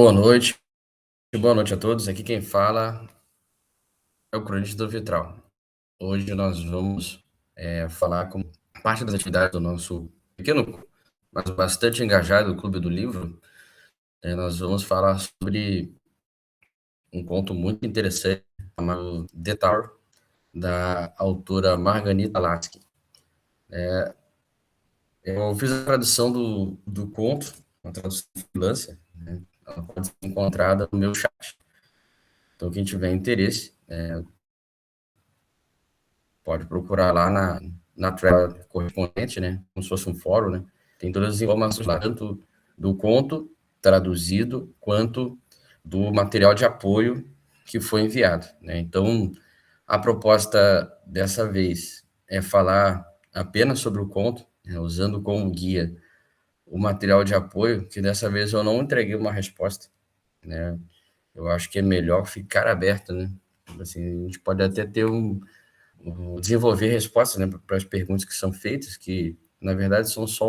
Boa noite, boa noite a todos. Aqui quem fala é o Cronista do Vitral. Hoje nós vamos falar com parte das atividades do nosso pequeno, mas bastante engajado Clube do Livro. Nós vamos falar sobre um conto muito interessante chamado The Tower, da autora Margarita Lasky. Eu fiz a tradução do conto, uma tradução freelancer, né? Ela pode ser encontrada no meu chat. Então, quem tiver interesse, pode procurar lá na thread correspondente, né? Como se fosse um fórum, né? Tem todas as informações lá, tanto do conto traduzido, quanto do material de apoio que foi enviado, né? Então, a proposta dessa vez é falar apenas sobre o conto, né? Usando como guia o material de apoio, que dessa vez eu não entreguei uma resposta, né? Eu acho que é melhor ficar aberto, né? Assim, a gente pode até ter desenvolver respostas, né, para as perguntas que são feitas, que na verdade são só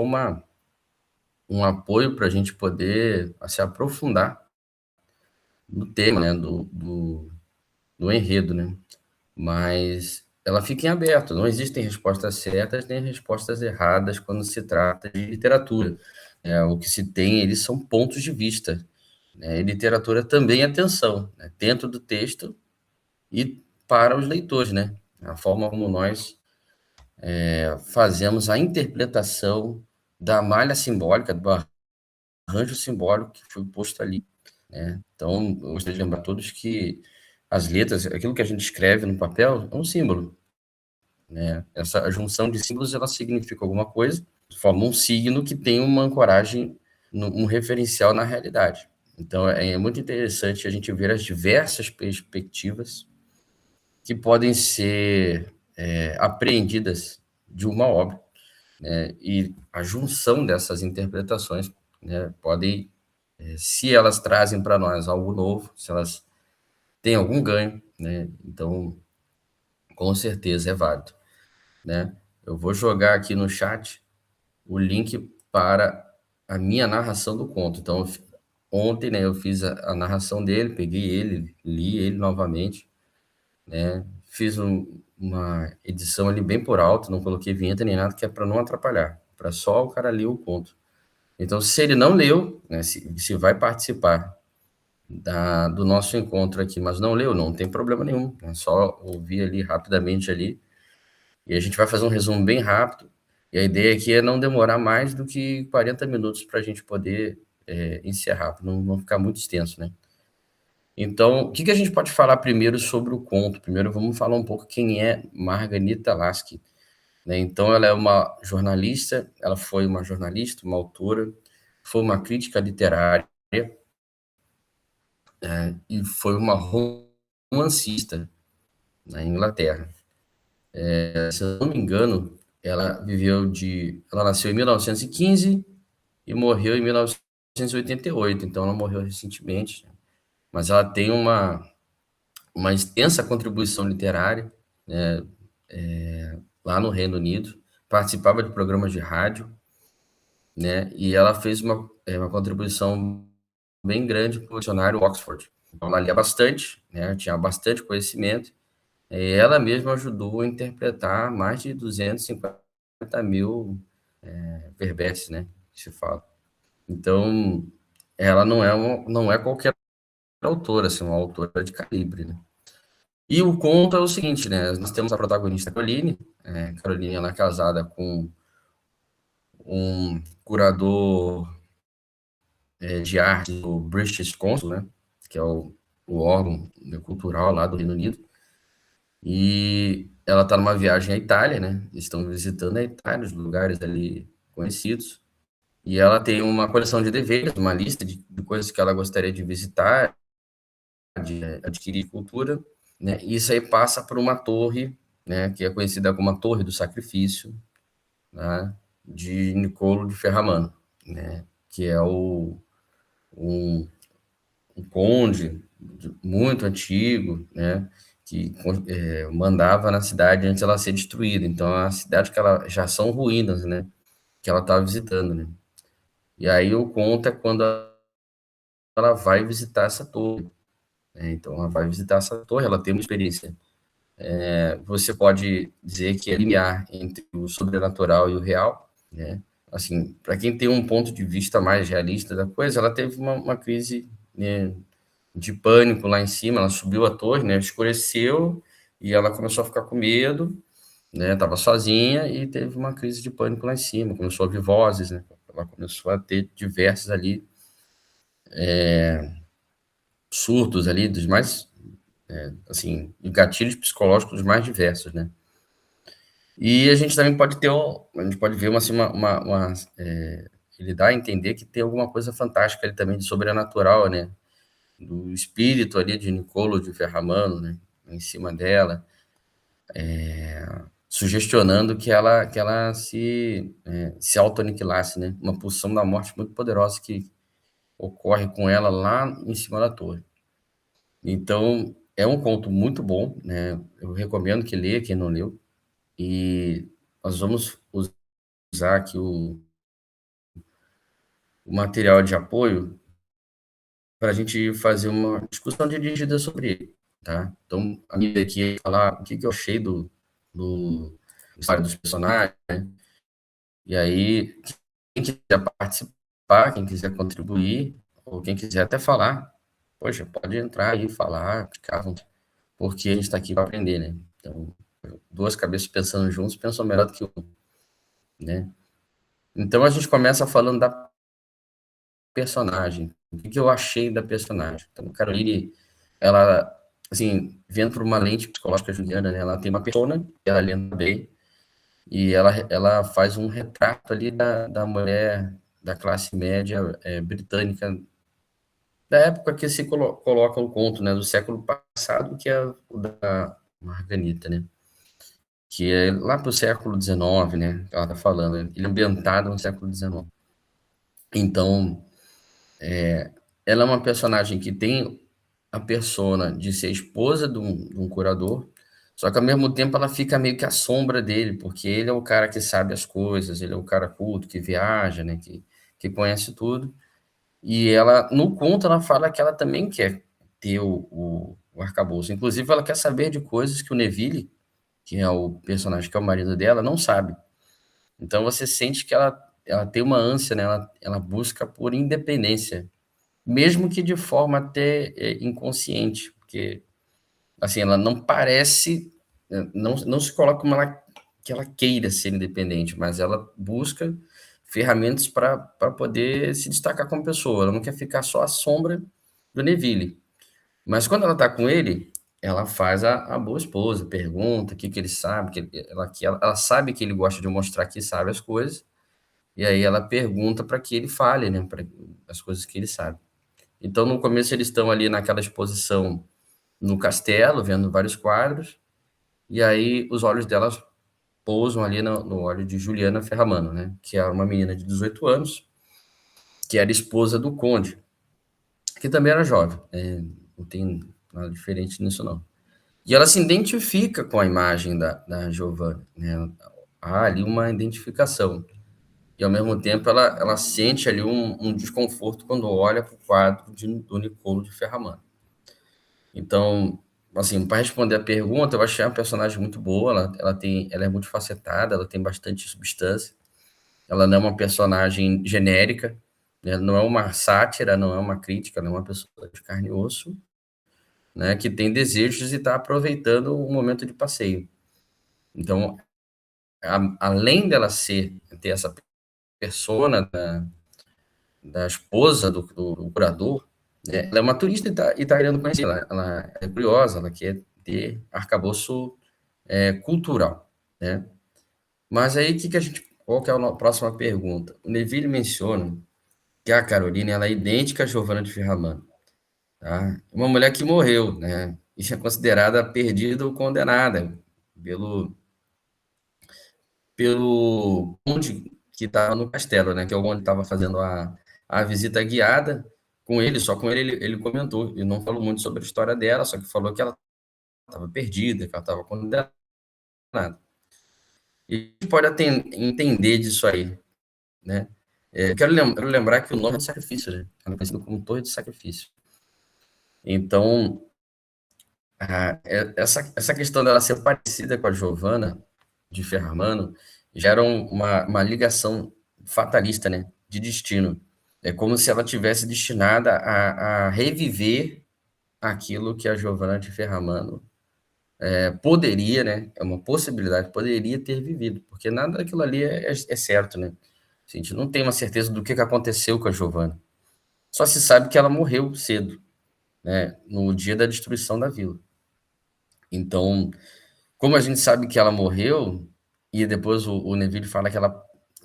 um apoio para a gente poder se aprofundar no tema, né, do enredo, né? Mas ela fica em aberto, não existem respostas certas nem respostas erradas quando se trata de literatura. O que se tem, eles são pontos de vista, né? E literatura também é atenção, né, dentro do texto e para os leitores, né? A forma como nós fazemos a interpretação da malha simbólica, do arranjo simbólico que foi posto ali, né? Então, eu gostaria de lembrar a todos que as letras, aquilo que a gente escreve no papel, é um símbolo, né? Essa junção de símbolos, ela significa alguma coisa, forma um signo que tem uma ancoragem, um referencial na realidade. Então, é muito interessante a gente ver as diversas perspectivas que podem ser apreendidas de uma obra, né? E a junção dessas interpretações, né, podem, se elas trazem para nós algo novo, se elas têm algum ganho, né, então com certeza é válido, né? Eu vou jogar aqui no chat o link para a minha narração do conto. Então, ontem, né, eu fiz a narração dele, peguei ele, li ele novamente, né? Fiz uma edição ali bem por alto, não coloquei vinheta nem nada, que é para não atrapalhar, para só o cara ler o conto. Então, se ele não leu, né, se vai participar do nosso encontro aqui, mas não leu, não tem problema nenhum. É só ouvir ali rapidamente ali. E a gente vai fazer um resumo bem rápido. E a ideia aqui é não demorar mais do que 40 minutos para a gente poder encerrar, para não ficar muito extenso, né? Então, o que a gente pode falar primeiro sobre o conto? Primeiro, vamos falar um pouco quem é Margarita Lasky, né? Então, ela é uma jornalista, ela foi uma jornalista, uma autora, foi uma crítica literária, e foi uma romancista na Inglaterra. Se eu não me engano, ela nasceu em 1915 e morreu em 1988, então ela morreu recentemente, mas ela tem uma extensa contribuição literária, né, lá no Reino Unido, participava de programas de rádio, né, e ela fez uma contribuição bem grande para o dicionário Oxford. Então, ela lia bastante, né, tinha bastante conhecimento, e ela mesma ajudou a interpretar mais de 250 mil verbetes, né, que se fala. Então, ela não é qualquer autora, assim, uma autora de calibre, né. E o conto é o seguinte, né, nós temos a protagonista Caroline, Caroline ela é casada com um curador de arte do British Council, né, que é o órgão, né, cultural lá do Reino Unido, e ela está numa viagem à Itália, né, eles estão visitando a Itália, os lugares ali conhecidos, e ela tem uma coleção de deveres, uma lista de coisas que ela gostaria de visitar, de adquirir cultura, né, e isso aí passa por uma torre, né, que é conhecida como a Torre do Sacrifício, né, de Niccolo de Ferramano, né, que é um, um conde muito antigo, né, que mandava na cidade antes dela ser destruída. Então, a cidade que ela já são ruínas, né, que ela estava visitando, né. E aí o conto é quando ela vai visitar essa torre, né? Então, ela vai visitar essa torre, ela tem uma experiência. Você pode dizer que é limiar entre o sobrenatural e o real, né? Assim, para quem tem um ponto de vista mais realista da coisa, ela teve uma crise, né, de pânico lá em cima, ela subiu a torre, né, escureceu, e ela começou a ficar com medo, né, estava sozinha e teve uma crise de pânico lá em cima, começou a ouvir vozes, né, ela começou a ter diversos ali surtos ali dos mais, assim, gatilhos psicológicos dos mais diversos, né. E a gente também pode ter, a gente pode ver assim, ele dá a entender que tem alguma coisa fantástica ali também de sobrenatural, né, do espírito ali de Nicolo de Ferramano, né, em cima dela, sugestionando que ela se auto-aniquilasse, né, uma pulsão da morte muito poderosa que ocorre com ela lá em cima da torre. Então, é um conto muito bom, né, eu recomendo que leia, quem não leu, e nós vamos usar aqui o material de apoio para a gente fazer uma discussão dirigida sobre ele, tá? Então, a minha aqui é falar o que eu achei do história dos personagens, né? E aí, quem quiser participar, quem quiser contribuir, ou quem quiser até falar, poxa, pode entrar aí e falar, ficar à vontade, porque a gente está aqui para aprender, né? Então, duas cabeças pensando juntos pensam melhor do que um, né? Então, a gente começa falando da personagem. O que eu achei da personagem? Então, Caroline, ela, assim, vendo por uma lente psicológica juliana, né, ela tem uma persona, ela lendo bem, e ela faz um retrato ali da mulher da classe média britânica, da época que se coloca o conto, né, do século passado, que é o da Margarita, né, que é lá para o século XIX, né, que ela está falando, né, ele é ambientado no século XIX. Então, ela é uma personagem que tem a persona de ser esposa de um curador, só que ao mesmo tempo ela fica meio que à sombra dele, porque ele é o cara que sabe as coisas, ele é o cara culto, que viaja, né, que conhece tudo. E ela, no conto, ela fala que ela também quer ter o arcabouço. Inclusive, ela quer saber de coisas que o Neville, que é o personagem que é o marido dela, não sabe. Então você sente que ela tem uma ânsia, né? Ela busca por independência, mesmo que de forma até inconsciente, porque assim ela não parece, não se coloca como que ela queira ser independente, mas ela busca ferramentas para poder se destacar como pessoa. Ela não quer ficar só à sombra do Neville. Mas quando ela está com ele, ela faz a boa esposa, pergunta o que ele sabe, ela sabe que ele gosta de mostrar que sabe as coisas, e aí ela pergunta para que ele fale, né, as coisas que ele sabe. Então, no começo, eles estão ali naquela exposição no castelo, vendo vários quadros, e aí os olhos delas pousam ali no olho de Juliana Ferramano, né? Que é uma menina de 18 anos, que era esposa do conde, que também era jovem, né? Não tem nada diferente nisso, não. E ela se identifica com a imagem da Giovanna, né? Há ali uma identificação. E, ao mesmo tempo, ela sente ali um desconforto quando olha para o quadro do Nicolo de Ferramano. Então, assim, para responder a pergunta, eu achei a personagem muito boa, ela é muito facetada, ela tem bastante substância, ela não é uma personagem genérica, né? Não é uma sátira, não é uma crítica, ela é uma pessoa de carne e osso, né, que tem desejos e está aproveitando o momento de passeio. Então, além dela ter essa persona da esposa do curador, né, ela é uma turista e tá querendo conhecer, ela é curiosa, ela quer ter arcabouço cultural, né? Mas aí, qual que é a próxima pergunta? O Neville menciona que a Caroline ela é idêntica a Giovanna de Ferramano, tá? Uma mulher que morreu, né? E é considerada perdida ou condenada pelo, pelo conde que estava no castelo, né? Que é o onde estava fazendo a visita guiada com ele, só com ele comentou, ele não falou muito sobre a história dela, só que falou que ela estava perdida, que ela estava condenada. E a gente pode entender disso aí, né? Quero lembrar que o nome é de sacrifício, né? Ela é conhecida como Torre de Sacrifício. Então, essa questão dela ser parecida com a Giovanna de Ferramano gera uma ligação fatalista, né? De destino. É como se ela tivesse destinada a reviver aquilo que a Giovanna de Ferramano poderia, né? É uma possibilidade, poderia ter vivido, porque nada daquilo ali é certo, né? A gente não tem uma certeza do que aconteceu com a Giovanna. Só se sabe que ela morreu cedo, né? No dia da destruição da vila. Então, como a gente sabe que ela morreu, e depois o Neville fala que elas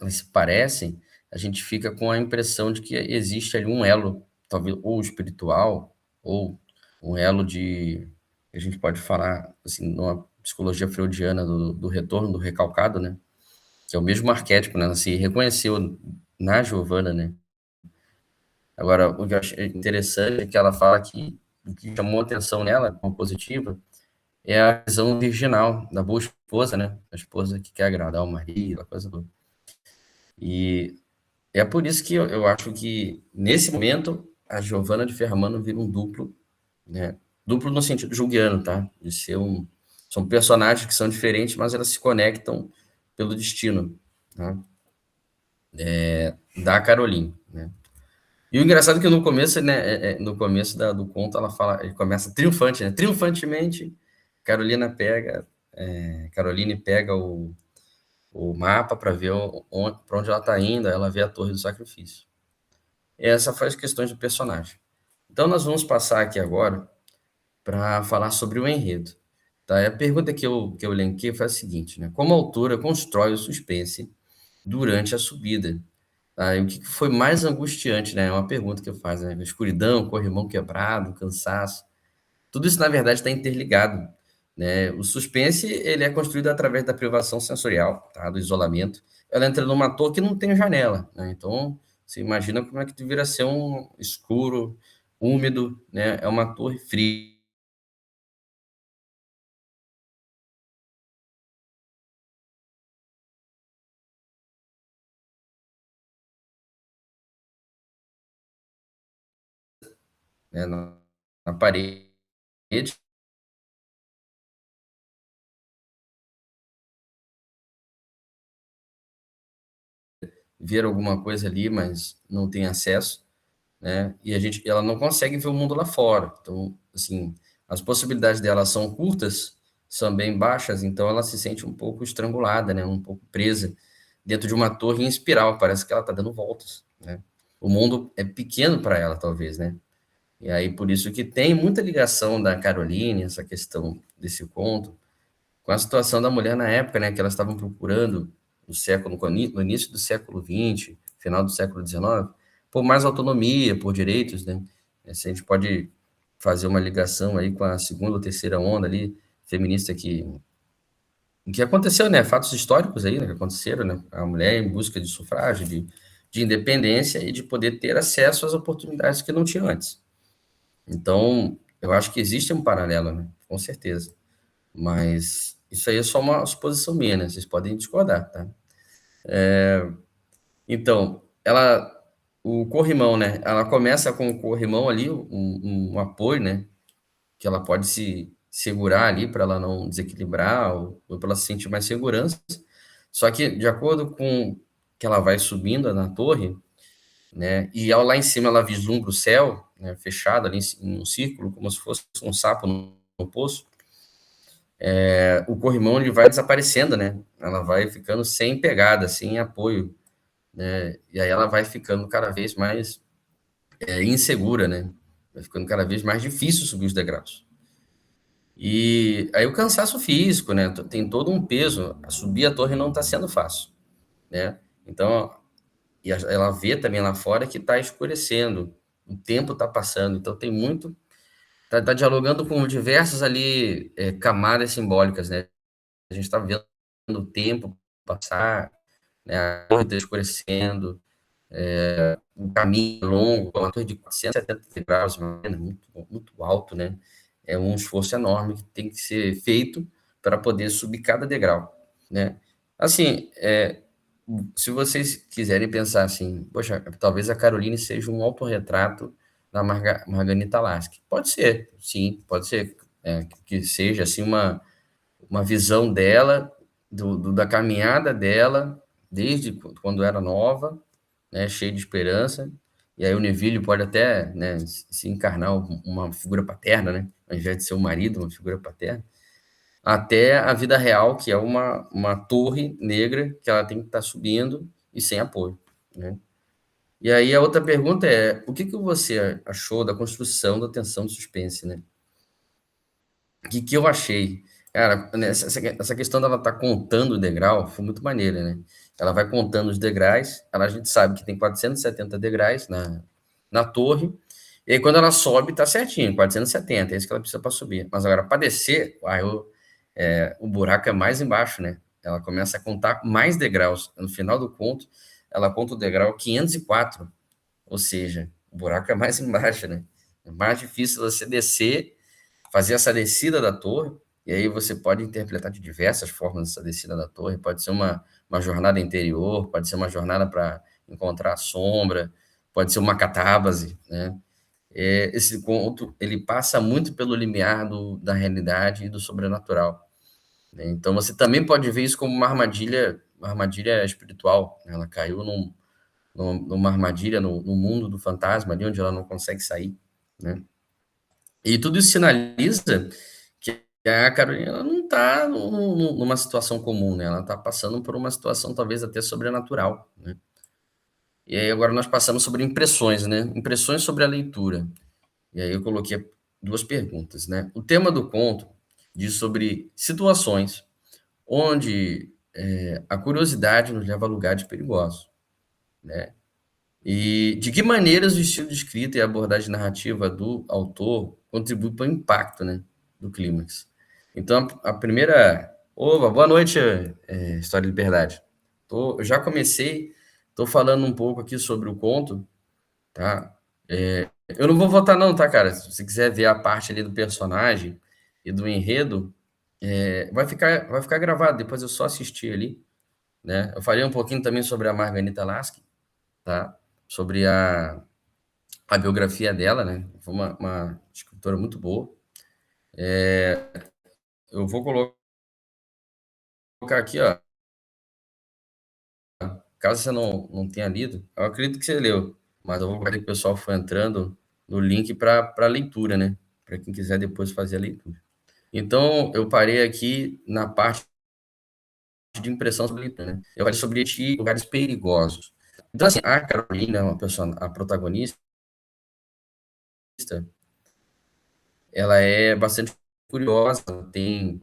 se parecem, a gente fica com a impressão de que existe ali um elo, talvez ou espiritual, ou um elo de, a gente pode falar, assim, numa psicologia freudiana do retorno, do recalcado, né? Que é o mesmo arquétipo, né? Ela se reconheceu na Giovanna, né? Agora, o que eu achei interessante é que ela fala que o que chamou a atenção nela, como positiva, é a visão virginal da boa esposa, né? A esposa que quer agradar o marido, a coisa toda. E é por isso que eu acho que, nesse momento, a Giovanna de Ferramano vira um duplo, né? Duplo no sentido junguiano, tá? De ser são personagens que são diferentes, mas elas se conectam pelo destino, tá? Da Caroline, né? E o engraçado é que no começo, né, no começo do conto, ele começa triunfante, né? Triunfantemente, Caroline pega o mapa para ver para onde ela está indo, aí ela vê a Torre do Sacrifício. E essa foi as questões do personagem. Então nós vamos passar aqui agora para falar sobre o enredo. Tá? E a pergunta que eu elenquei foi a seguinte, né? Como a autora constrói o suspense durante a subida? Tá? E o que foi mais angustiante, né? É uma pergunta que eu faço, né? Escuridão, corrimão quebrado, cansaço. Tudo isso, na verdade, está interligado, né? O suspense, ele é construído através da privação sensorial, tá? Do isolamento. Ela entra numa torre que não tem janela, né? Então, você imagina como é que deveria ser um escuro, úmido, né? É uma torre fria, né? Na parede, ver alguma coisa ali, mas não tem acesso, né? E ela não consegue ver o mundo lá fora. Então, assim, as possibilidades dela são curtas, são bem baixas, então ela se sente um pouco estrangulada, né? Um pouco presa dentro de uma torre em espiral, parece que ela está dando voltas, né? O mundo é pequeno para ela, talvez, né? E aí por isso que tem muita ligação da Caroline, essa questão desse conto, com a situação da mulher na época, né? Que elas estavam procurando no início do século XX, final do século XIX, por mais autonomia, por direitos, né? Se a gente pode fazer uma ligação aí com a segunda ou terceira onda ali feminista que aconteceu, né? Fatos históricos aí, né? Que aconteceram, né? A mulher em busca de sufrágio, de independência e de poder ter acesso às oportunidades que não tinha antes. Então, eu acho que existe um paralelo, né? Com certeza. Mas isso aí é só uma suposição minha, né? Vocês podem discordar, tá? Então, o corrimão, né? Ela começa com o corrimão ali, um apoio, né? Que ela pode se segurar ali para ela não desequilibrar ou para ela se sentir mais segurança. Só que, de acordo com que ela vai subindo na torre, né? E ao lá em cima ela vislumbra o céu, né, fechado ali em um círculo, como se fosse um sapo no poço. O corrimão ele vai desaparecendo, né? Ela vai ficando sem pegada, sem apoio, né? E aí ela vai ficando cada vez mais insegura, né? Vai ficando cada vez mais difícil subir os degraus. E aí o cansaço físico, né? Tem todo um peso. Subir a torre não está sendo fácil, né? Então, ela vê também lá fora que está escurecendo, o tempo está passando, então tem muito. Tá dialogando com diversas ali camadas simbólicas, né? A gente está vendo o tempo passar, né? A torre está escurecendo, o caminho é longo, uma torre de 470 graus, muito, muito alto, né? É um esforço enorme que tem que ser feito para poder subir cada degrau, né? Assim, se vocês quiserem pensar assim, poxa, talvez a Caroline seja um autorretrato da Margarita Lasky. Pode ser, sim, pode ser, que seja assim uma visão dela, da caminhada dela, desde quando era nova, né, cheia de esperança, e aí o Neville pode até, né, se encarnar uma figura paterna, né, ao invés de ser o marido, uma figura paterna, até a vida real, que é uma torre negra que ela tem que estar subindo e sem apoio, né? E aí a outra pergunta é, o que que você achou da construção da tensão de suspense, né? O que que eu achei? Cara, essa questão dela estar contando o degrau foi muito maneira, né? Ela vai contando os degraus, a gente sabe que tem 470 degraus na torre, e aí quando ela sobe, tá certinho, 470, é isso que ela precisa para subir. Mas agora, para descer, o buraco é mais embaixo, né? Ela começa a contar mais degraus. No final do conto, ela conta o degrau 504, ou seja, o buraco é mais embaixo, né? É mais difícil você descer, fazer essa descida da torre, e aí você pode interpretar de diversas formas essa descida da torre, pode ser uma jornada interior, pode ser uma jornada para encontrar a sombra, pode ser uma catábase, né? Esse conto, ele passa muito pelo limiar da realidade e do sobrenatural, né? Então você também pode ver isso como uma armadilha espiritual, né? Ela caiu numa armadilha no mundo do fantasma, ali onde ela não consegue sair, né? E tudo isso sinaliza que a Carolina não está numa situação comum, né? Ela está passando por uma situação talvez até sobrenatural, né? E aí agora nós passamos sobre impressões, né? Impressões sobre a leitura. E aí eu coloquei duas perguntas, né? O tema do conto diz sobre situações onde a curiosidade nos leva a lugares perigosos, né? E de que maneiras o estilo de escrita e a abordagem narrativa do autor contribuem para o impacto, né, do clímax. Então, a primeira... Opa, boa noite, História de Liberdade. Eu já comecei, estou falando um pouco aqui sobre o conto, tá? Eu não vou votar não, tá, cara? Se você quiser ver a parte ali do personagem e do enredo, vai ficar gravado, depois eu só assistir ali, né? Eu falei um pouquinho também sobre a Margarita Lasky, tá? Sobre a biografia dela, né? Foi uma escritora muito boa. Eu vou colocar aqui, ó, caso você não tenha lido, eu acredito que você leu, mas eu vou colocar que o pessoal foi entrando no link para leitura, né? Para quem quiser depois fazer a leitura. Então, eu parei aqui na parte de impressão sobre leitura, né? Eu falei sobre lugares perigosos. Então, assim, a Carolina, a protagonista, ela é bastante curiosa, tem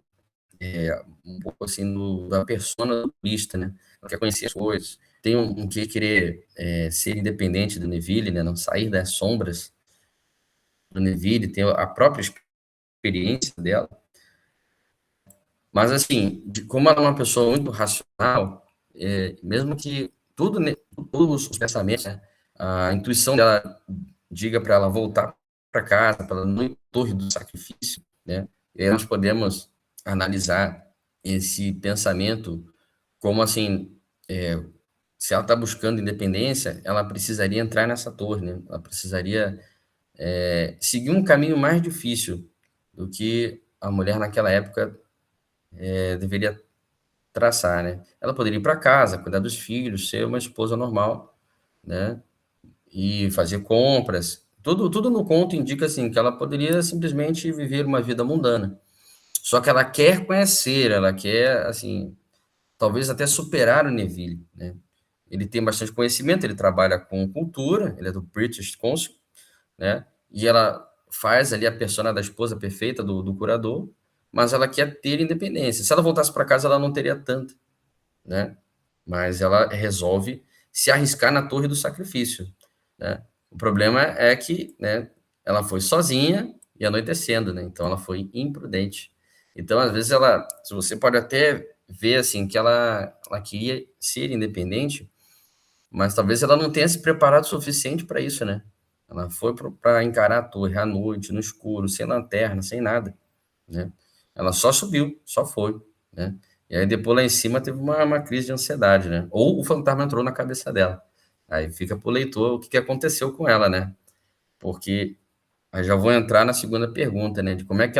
um pouco assim da persona do turista, né? Ela quer conhecer as coisas. Tem um que querer ser independente do Neville, né? Não sair das sombras do Neville, tem a própria experiência dela. Mas, assim, como ela é uma pessoa muito racional, mesmo que todos os pensamentos, né? A intuição dela diga para ela voltar para casa, para ela não ir para a torre do sacrifício, né? E aí nós podemos analisar esse pensamento como assim, se ela está buscando independência, ela precisaria entrar nessa torre, né? Ela precisaria seguir um caminho mais difícil do que a mulher naquela época deveria traçar, né? Ela poderia ir para casa, cuidar dos filhos, ser uma esposa normal, né? E fazer compras. Tudo no conto indica assim que ela poderia simplesmente viver uma vida mundana. Só que ela quer conhecer, ela quer assim, talvez até superar o Neville, né? Ele tem bastante conhecimento, ele trabalha com cultura, ele é do British Council, né? E ela faz ali a persona da esposa perfeita do curador, mas ela quer ter independência. Se ela voltasse para casa, ela não teria tanta, né? Mas ela resolve se arriscar na torre do sacrifício, né? O problema é que, né, ela foi sozinha e anoitecendo, né? Então ela foi imprudente. Então, às vezes, se você pode até ver assim que ela queria ser independente, mas talvez ela não tenha se preparado o suficiente para isso, né? Ela foi para encarar a torre à noite, no escuro, sem lanterna, sem nada, né? Ela só subiu, só foi, né? E aí depois lá em cima teve uma crise de ansiedade, né? Ou o fantasma entrou na cabeça dela. Aí fica pro leitor o que aconteceu com ela, né? Porque aí já vou entrar na segunda pergunta, né? De como é que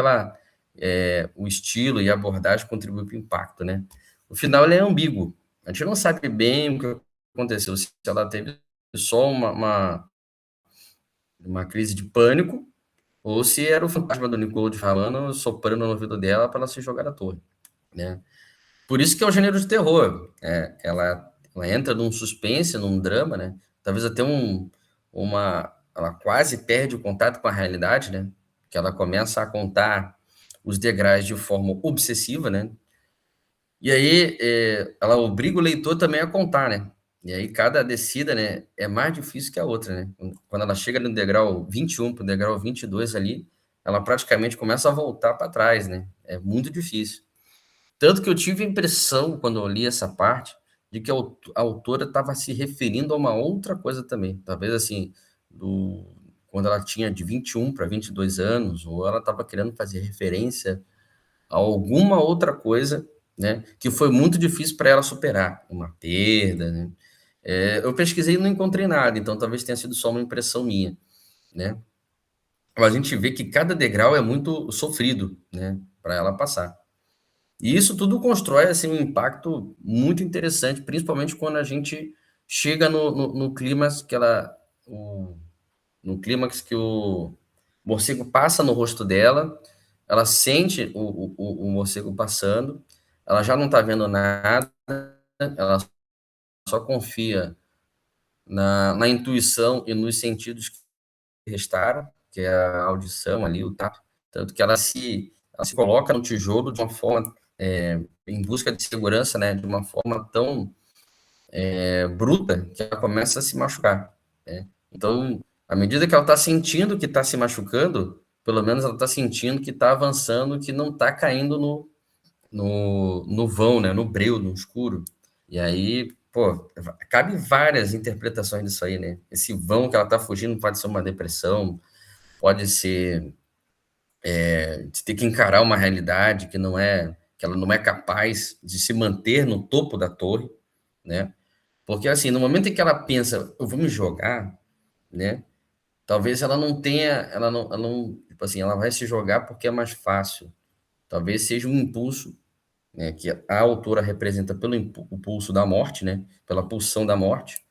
o estilo e a abordagem contribuem para o impacto, né? O final ele é ambíguo. A gente não sabe bem o que aconteceu, se ela teve só uma crise de pânico, ou se era o fantasma do Nicole falando, soprando no ouvido dela para ela se jogar da torre, né? Por isso que é o gênero de terror. Ela entra num suspense, num drama, né? Talvez até ela quase perde o contato com a realidade, né? Que ela começa a contar os degraus de forma obsessiva, né? E aí ela obriga o leitor também a contar, né? E aí cada descida, né, é mais difícil que a outra, né? Quando ela chega no degrau 21 para o degrau 22 ali, ela praticamente começa a voltar para trás, né? É muito difícil. Tanto que eu tive a impressão, quando eu li essa parte, de que a autora estava se referindo a uma outra coisa também. Talvez assim, quando ela tinha de 21 para 22 anos, ou ela estava querendo fazer referência a alguma outra coisa, né, que foi muito difícil para ela superar, uma perda, né? Eu pesquisei e não encontrei nada, então talvez tenha sido só uma impressão minha, né? Mas a gente vê que cada degrau é muito sofrido, né, para ela passar. E isso tudo constrói assim, um impacto muito interessante, principalmente quando a gente chega no clímax no clímax que o morcego passa no rosto dela, ela sente o morcego passando, ela já não está vendo nada, ela só confia na intuição e nos sentidos que restaram, que é a audição ali, o tato, tanto que ela se coloca no tijolo de uma forma em busca de segurança, né, de uma forma tão bruta que ela começa a se machucar, né? Então, à medida que ela está sentindo que está se machucando, pelo menos ela está sentindo que está avançando, que não está caindo no vão, né, no breu, no escuro. E aí, pô, cabe várias interpretações disso aí, né? Esse vão que ela está fugindo pode ser uma depressão, pode ser de ter que encarar uma realidade que ela não é capaz de se manter no topo da torre, né? Porque assim, no momento em que ela pensa, eu vou me jogar, né? Talvez ela não, tipo assim, ela vai se jogar porque é mais fácil. Talvez seja um impulso, né, que a autora representa pelo o pulso da morte, né? Pela pulsão da morte,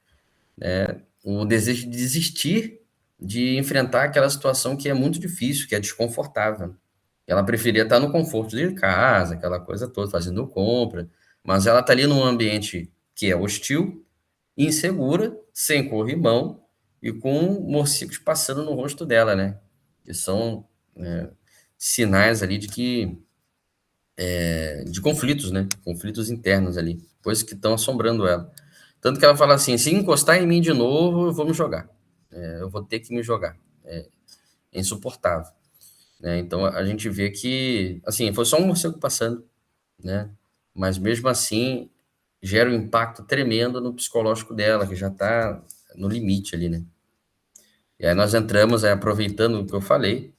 o desejo de desistir de enfrentar aquela situação que é muito difícil, que é desconfortável. Ela preferia estar no conforto de casa, aquela coisa toda, fazendo compra, mas ela está ali num ambiente que é hostil, insegura, sem corrimão e com morcegos passando no rosto dela, né? Que são sinais ali de conflitos, né? Conflitos internos ali, coisas que estão assombrando ela. Tanto que ela fala assim: se encostar em mim de novo, eu vou me jogar. Eu vou ter que me jogar. É insuportável, né? Então a gente vê que, assim, foi só um morcego passando, né? Mas mesmo assim gera um impacto tremendo no psicológico dela, que já está no limite ali, né? E aí nós entramos, aproveitando o que eu falei,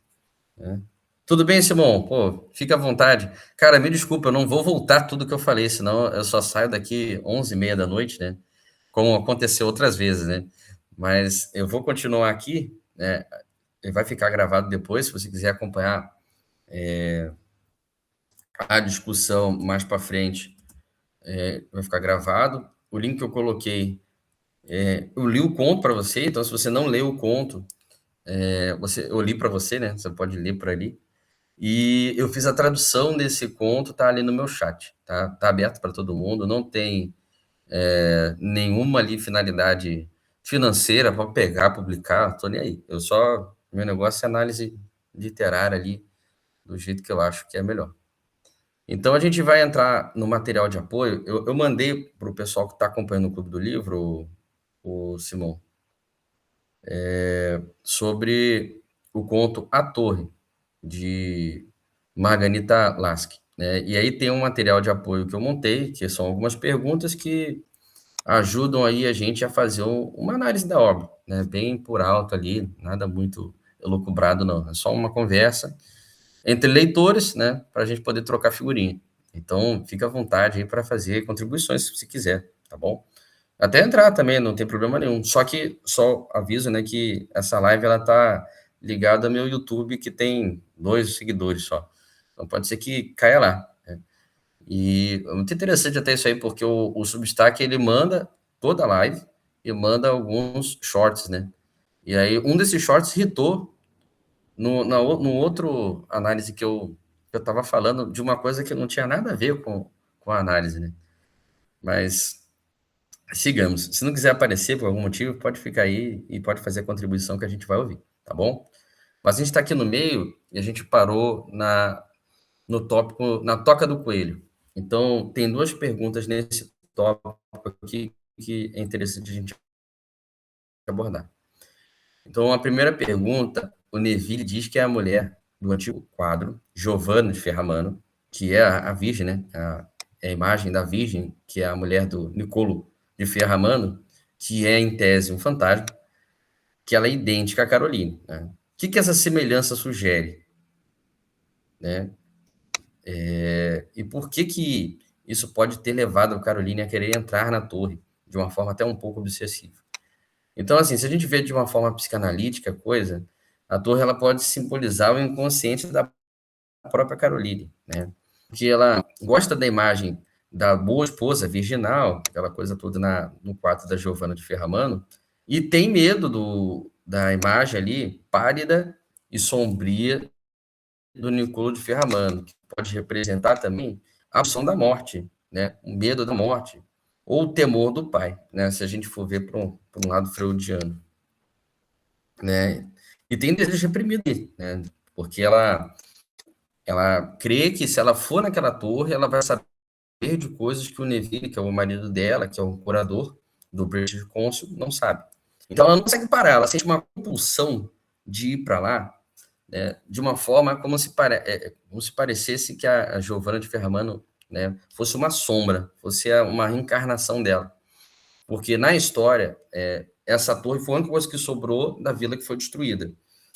né? Tudo bem, Simão? Pô, fica à vontade. Cara, me desculpa, eu não vou voltar tudo que eu falei, senão eu só saio daqui 11h30 da noite, né? Como aconteceu outras vezes, né? Mas eu vou continuar aqui, né? Ele vai ficar gravado depois, se você quiser acompanhar a discussão mais para frente, vai ficar gravado. O link que eu coloquei, eu li o conto para você, então se você não leu o conto, eu li para você, né? Você pode ler por ali. E eu fiz a tradução desse conto, tá ali no meu chat, tá? Tá aberto para todo mundo, não tem nenhuma ali finalidade financeira para pegar, publicar, tô nem aí. Meu negócio é análise literária ali, do jeito que eu acho que é melhor. Então a gente vai entrar no material de apoio. Eu mandei para o pessoal que está acompanhando o Clube do Livro, o Simão, sobre o conto A Torre, de Margarita Lasky, né? E aí tem um material de apoio que eu montei, que são algumas perguntas que ajudam aí a gente a fazer uma análise da obra, né? Bem por alto ali, nada muito elucubrado, não. É só uma conversa entre leitores, né? Para a gente poder trocar figurinha. Então, fica à vontade aí para fazer contribuições, se você quiser, tá bom? Até entrar também, não tem problema nenhum. Só que, só aviso, né, que essa live, ela tá ligada ao meu YouTube, que tem 2 seguidores só. Então, pode ser que caia lá, né? E é muito interessante até isso aí, porque o Substack, ele manda toda a live e manda alguns shorts, né? E aí, um desses shorts hitou no outro análise que eu estava falando de uma coisa que não tinha nada a ver com a análise, né? Mas sigamos. Se não quiser aparecer por algum motivo, pode ficar aí e pode fazer a contribuição que a gente vai ouvir, tá bom? Mas a gente está aqui no meio e a gente parou no tópico, na toca do coelho. Então, tem duas perguntas nesse tópico aqui que é interessante a gente abordar. Então, a primeira pergunta, o Neville diz que é a mulher do antigo quadro, Giovanna de Ferramano, que é a Virgem, né? É a imagem da Virgem, que é a mulher do Niccolo de Ferramano, que é, em tese, um fantasma, que ela é idêntica a Caroline, né? O que essa semelhança sugere, né? E por que isso pode ter levado a Caroline a querer entrar na torre de uma forma até um pouco obsessiva? Então, assim, se a gente vê de uma forma psicanalítica a coisa, a torre, ela pode simbolizar o inconsciente da própria Caroline, né? Porque ela gosta da imagem da boa esposa virginal, aquela coisa toda no quarto da Giovanna de Ferramano, e tem medo da imagem ali pálida e sombria do Niccolo de Ferramano, que pode representar também a opção da morte, né? O medo da morte, ou o temor do pai, né? Se a gente for ver por um lado freudiano, né? E tem desejo reprimido, né? Porque ela crê que se ela for naquela torre, ela vai saber de coisas que o Neville, que é o marido dela, que é o curador do British Council, não sabe. Então ela não consegue parar, ela sente uma compulsão de ir para lá, né, de uma forma como se parecesse que a Giovanna de Ferramano, né, fosse uma sombra, fosse uma reencarnação dela. Porque na história, essa torre foi a única coisa que sobrou da vila que foi destruída.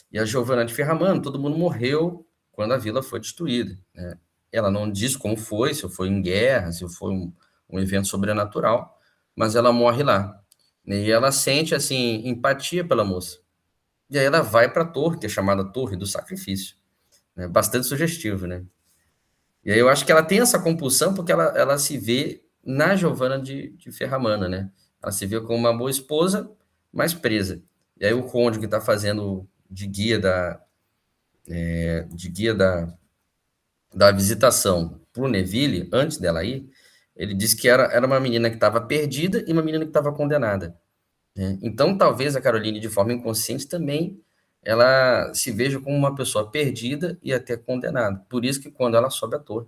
E a Giovanna de Ferramano, todo mundo morreu quando a vila foi destruída, né? Ela não diz como foi, se foi em guerra, se foi um evento sobrenatural, mas ela morre lá, né? E ela sente, assim, empatia pela moça. E aí ela vai para a torre, que é chamada Torre do Sacrifício, né? Bastante sugestivo, né? E aí eu acho que ela tem essa compulsão porque ela se vê na Giovanna de Ferramana, né? Ela se vê como uma boa esposa, mas presa. E aí o conde que está fazendo de guia da visitação para o Neville, antes dela ir, ele disse que era uma menina que estava perdida e uma menina que estava condenada, né? Então, talvez a Caroline, de forma inconsciente, também ela se veja como uma pessoa perdida e até condenada. Por isso que quando ela sobe a torre,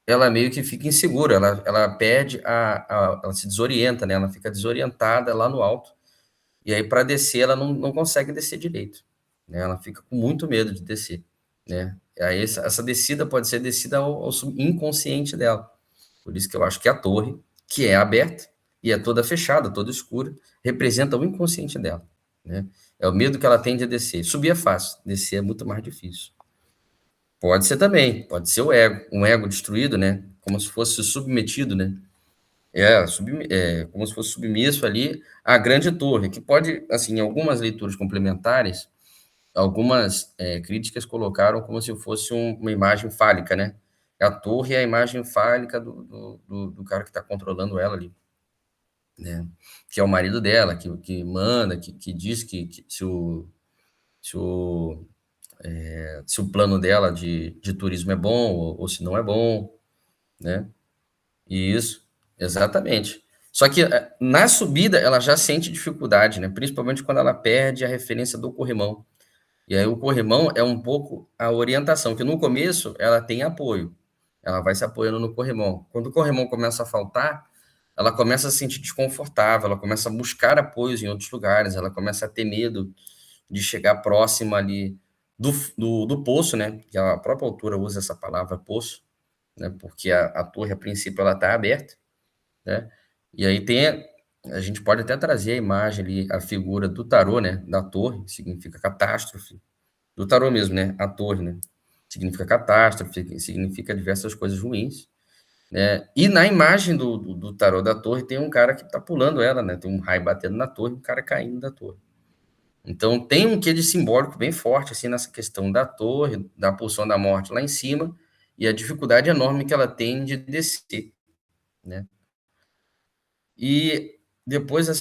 ela meio que fica insegura, ela perde ela se desorienta, né? Ela fica desorientada lá no alto, e aí para descer ela não consegue descer direito, né? Ela fica com muito medo de descer, né? E aí essa descida pode ser descida ao inconsciente dela. Por isso que eu acho que a torre, que é aberta e é toda fechada, toda escura, representa o inconsciente dela, né? É o medo que ela tem de descer. Subir é fácil, descer é muito mais difícil. Pode ser também, pode ser o ego, um ego destruído, né? Como se fosse submetido, né? Como se fosse submisso ali à grande torre, que pode, assim, em algumas leituras complementares, algumas críticas colocaram como se fosse uma imagem fálica, né? A torre é a imagem fálica do cara que está controlando ela ali, né? Que é o marido dela, que manda, que diz que se o plano dela de turismo é bom ou se não é bom, né? Isso, exatamente. Só que na subida ela já sente dificuldade, né? Principalmente quando ela perde a referência do corrimão. E aí o corrimão é um pouco a orientação, que no começo ela tem apoio, ela vai se apoiando no corrimão. Quando o corrimão começa a faltar, ela começa a se sentir desconfortável, ela começa a buscar apoios em outros lugares, ela começa a ter medo de chegar próxima ali do poço, né? Que a própria autora usa essa palavra poço, né? Porque a torre, a princípio, ela está aberta, né? E aí a gente pode até trazer a imagem ali, a figura do tarô, né? Da torre, que significa catástrofe, do tarô mesmo, né? A torre, né? Significa catástrofe, significa diversas coisas ruins. né? E na imagem do tarô da torre tem um cara que está pulando ela, né? Tem um raio batendo na torre, um cara caindo da torre. Então tem um quê de simbólico bem forte assim nessa questão da torre, da pulsão da morte lá em cima e a dificuldade enorme que ela tem de descer, né? E depois a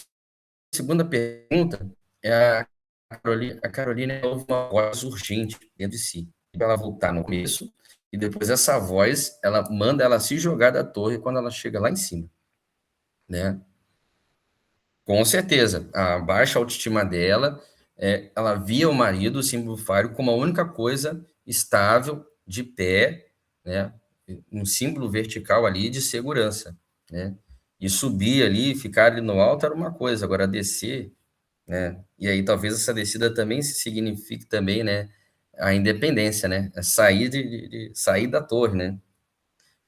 segunda pergunta é a Carolina ouve uma voz urgente dentro de si, para ela voltar no começo e depois essa voz ela manda ela se jogar da torre quando ela chega lá em cima, né? Com certeza, a baixa autoestima dela, ela via o marido, o símbolo fálico, como a única coisa estável, de pé, né? Um símbolo vertical ali de segurança, né? E subir ali, ficar ali no alto era uma coisa, agora descer, né? E aí talvez essa descida também signifique também, né? A independência, né? Sair sair da torre, né?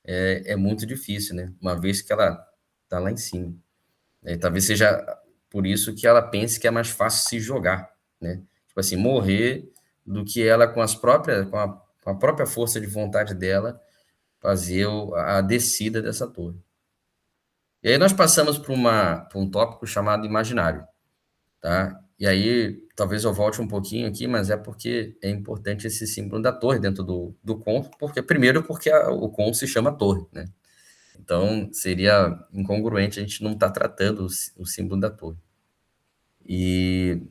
É muito difícil, né? Uma vez que ela tá lá em cima. Talvez seja por isso que ela pense que é mais fácil se jogar, né? Tipo assim, morrer do que ela com a própria força de vontade dela fazer a descida dessa torre. E aí nós passamos para um tópico chamado imaginário, tá? E aí talvez eu volte um pouquinho aqui, mas é porque é importante esse símbolo da torre dentro do conto, porque primeiro porque o conto se chama torre, né? Então seria incongruente a gente não estar tratando o símbolo da torre. E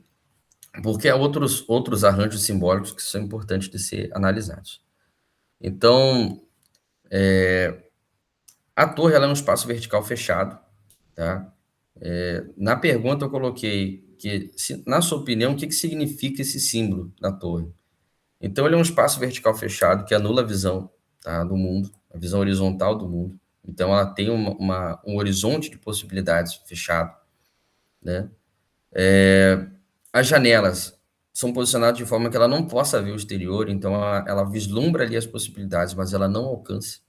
porque há outros arranjos simbólicos que são importantes de ser analisados. Então, a torre ela é um espaço vertical fechado, tá? Na pergunta eu coloquei que, na sua opinião, o que significa esse símbolo da torre? Então, ele é um espaço vertical fechado que anula a visão, tá, do mundo, a visão horizontal do mundo. Então, ela tem um horizonte de possibilidades fechado, né? As janelas são posicionadas de forma que ela não possa ver o exterior, então ela vislumbra ali as possibilidades, mas ela não alcança.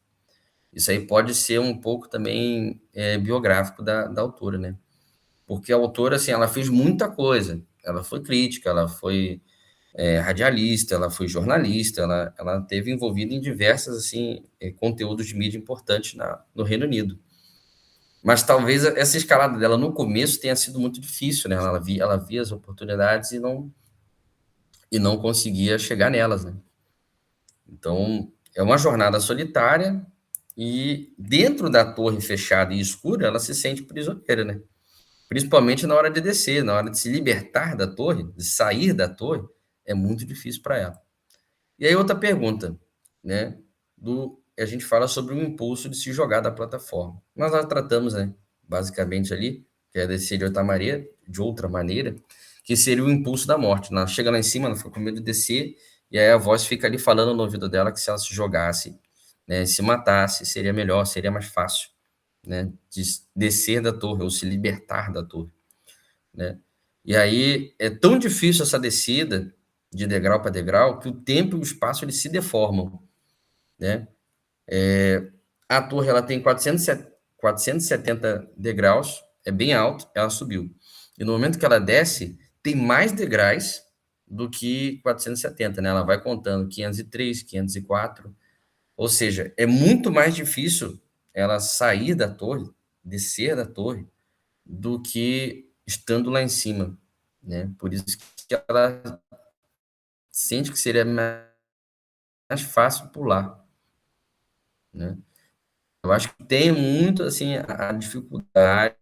Isso aí pode ser um pouco também biográfico da autora, né? Porque a autora, assim, ela fez muita coisa. Ela foi crítica, ela foi radialista, ela foi jornalista, ela teve envolvida em diversos, assim, conteúdos de mídia importantes no Reino Unido. Mas talvez essa escalada dela no começo tenha sido muito difícil, né? Ela via as oportunidades e não conseguia chegar nelas, né? Então, é uma jornada solitária e dentro da torre fechada e escura, ela se sente prisioneira, né? Principalmente na hora de descer, na hora de se libertar da torre, de sair da torre, é muito difícil para ela. E aí outra pergunta, né? A gente fala sobre o impulso de se jogar da plataforma. Nós já tratamos, né? Basicamente ali, que é descer de outra maneira, que seria o impulso da morte. Ela chega lá em cima, ela fica com medo de descer, e aí a voz fica ali falando no ouvido dela que se ela se jogasse, né, se matasse, seria melhor, seria mais fácil, né, de descer da torre ou se libertar da torre, né? E aí é tão difícil essa descida de degrau para degrau que o tempo e o espaço eles se deformam, né? A torre ela tem 470 degraus, é bem alto, ela subiu. E no momento que ela desce, tem mais degraus do que 470, né? Ela vai contando 503, 504, ou seja, é muito mais difícil ela sair da torre, descer da torre, do que estando lá em cima, né? Por isso que ela sente que seria mais fácil pular, né? Eu acho que tem muito, assim, a dificuldade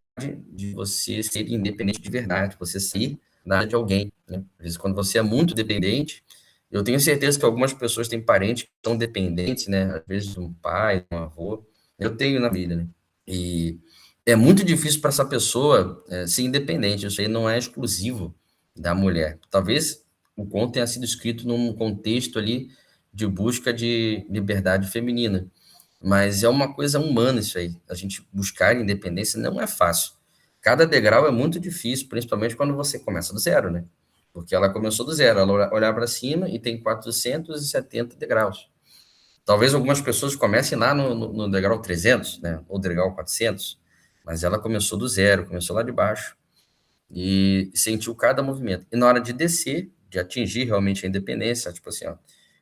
de você ser independente de verdade, você sair da de alguém, né? Às vezes, quando você é muito dependente, eu tenho certeza que algumas pessoas têm parentes que são dependentes, né? Às vezes, um pai, um avô. Eu tenho na família, né? E é muito difícil para essa pessoa ser independente. Isso aí não é exclusivo da mulher. Talvez o conto tenha sido escrito num contexto ali de busca de liberdade feminina. Mas é uma coisa humana isso aí. A gente buscar independência não é fácil. Cada degrau é muito difícil, principalmente quando você começa do zero, né? Porque ela começou do zero, ela olhar para cima e tem 470 degraus. Talvez algumas pessoas comecem lá no degrau 300, né? Ou degrau 400, mas ela começou do zero, começou lá de baixo e sentiu cada movimento. E na hora de descer, de atingir realmente a independência, tipo assim, ó,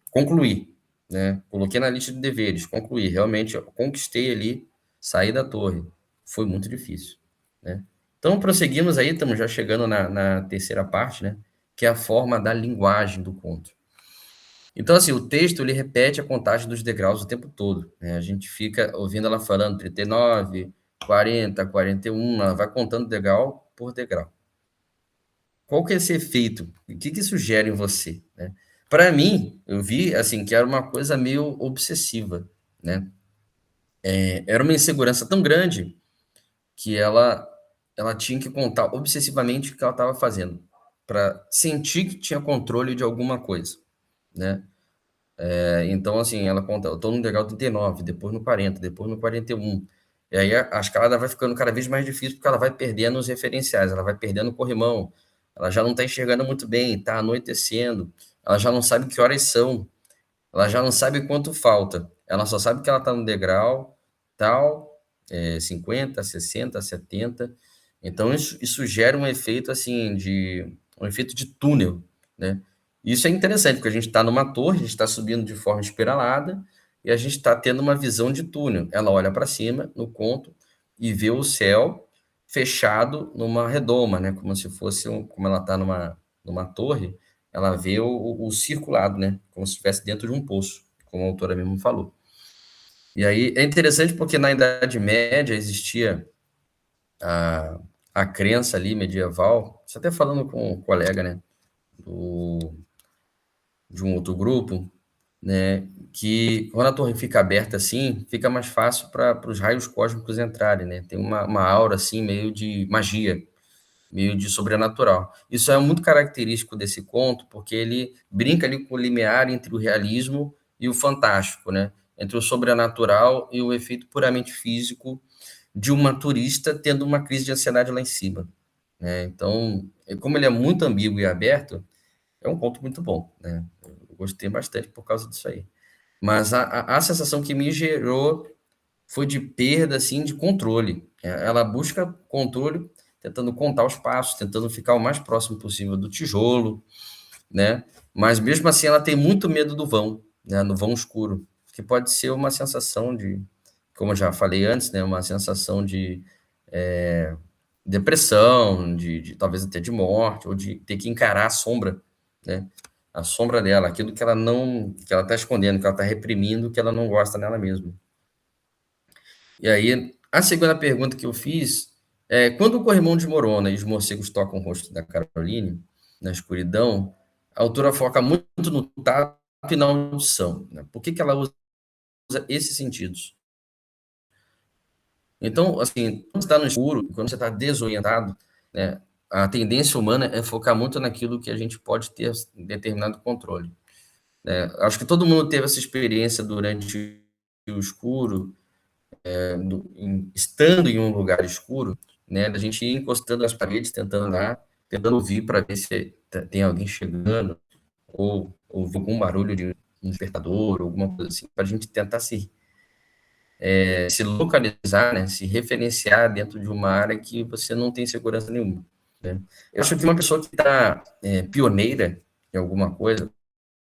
concluir. né? Coloquei na lista de deveres, concluí. Realmente, eu conquistei ali, saí da torre. Foi muito difícil, né? Então, prosseguimos aí, estamos já chegando na terceira parte, né? Que é a forma da linguagem do conto. Então, assim, o texto, ele repete a contagem dos degraus o tempo todo, né? A gente fica ouvindo ela falando 39, 40, 41, ela vai contando degrau por degrau. Qual que é esse efeito? O que que isso gera em você, né? Para mim, eu vi, assim, que era uma coisa meio obsessiva, né? Era uma insegurança tão grande que ela tinha que contar obsessivamente o que ela estava fazendo, para sentir que tinha controle de alguma coisa, né? Então, assim, ela conta, eu tô no degrau 39, depois no 40, depois no 41. E aí a escalada vai ficando cada vez mais difícil porque ela vai perdendo os referenciais, ela vai perdendo o corrimão, ela já não está enxergando muito bem, está anoitecendo, ela já não sabe que horas são, ela já não sabe quanto falta, ela só sabe que ela está no degrau tal, 50, 60, 70. Então isso gera um efeito assim um efeito de túnel, né? Isso é interessante, porque a gente está numa torre, a gente está subindo de forma espiralada e a gente está tendo uma visão de túnel. Ela olha para cima no conto e vê o céu fechado numa redoma, né? Como se fosse como ela está numa torre, ela vê o circulado, né? Como se estivesse dentro de um poço, como a autora mesmo falou. E aí é interessante porque na Idade Média existia a, a crença ali medieval, isso até falando com um colega, né? Do, de um outro grupo, né? Que quando a torre fica aberta assim, fica mais fácil para os raios cósmicos entrarem, né? Tem uma aura assim, meio de magia, meio de sobrenatural. Isso é muito característico desse conto, porque ele brinca ali com o limiar entre o realismo e o fantástico, né? Entre o sobrenatural e o efeito puramente físico de uma turista tendo uma crise de ansiedade lá em cima, né? Então, como ele é muito ambíguo e aberto, é um conto muito bom, né? Eu gostei bastante por causa disso aí. Mas a sensação que me gerou foi de perda, assim, de controle. Ela busca controle, tentando contar os passos, tentando ficar o mais próximo possível do tijolo, né? Mas mesmo assim ela tem muito medo do vão, né? No vão escuro, que pode ser uma sensação de, como eu já falei antes, né? Uma sensação de depressão, de talvez até de morte, ou de ter que encarar a sombra, né? A sombra dela, aquilo que ela não, que ela está escondendo, que ela está reprimindo, que ela não gosta nela mesma. E aí, a segunda pergunta que eu fiz é: quando o corrimão desmorona e os morcegos tocam o rosto da Caroline, na escuridão, a autora foca muito no tato e na audição, né? Por que que ela usa esses sentidos? Então, assim, quando você está no escuro, quando você está desorientado, né, a tendência humana é focar muito naquilo que a gente pode ter determinado controle, né? Acho que todo mundo teve essa experiência durante o escuro, estando em um lugar escuro, né, da gente ir encostando nas paredes, tentando andar, tentando ouvir para ver se tem alguém chegando, ou ouvir algum barulho de um despertador, alguma coisa assim, para a gente tentar se localizar, né, se referenciar dentro de uma área que você não tem segurança nenhuma, né? Eu acho que uma pessoa que está pioneira em alguma coisa,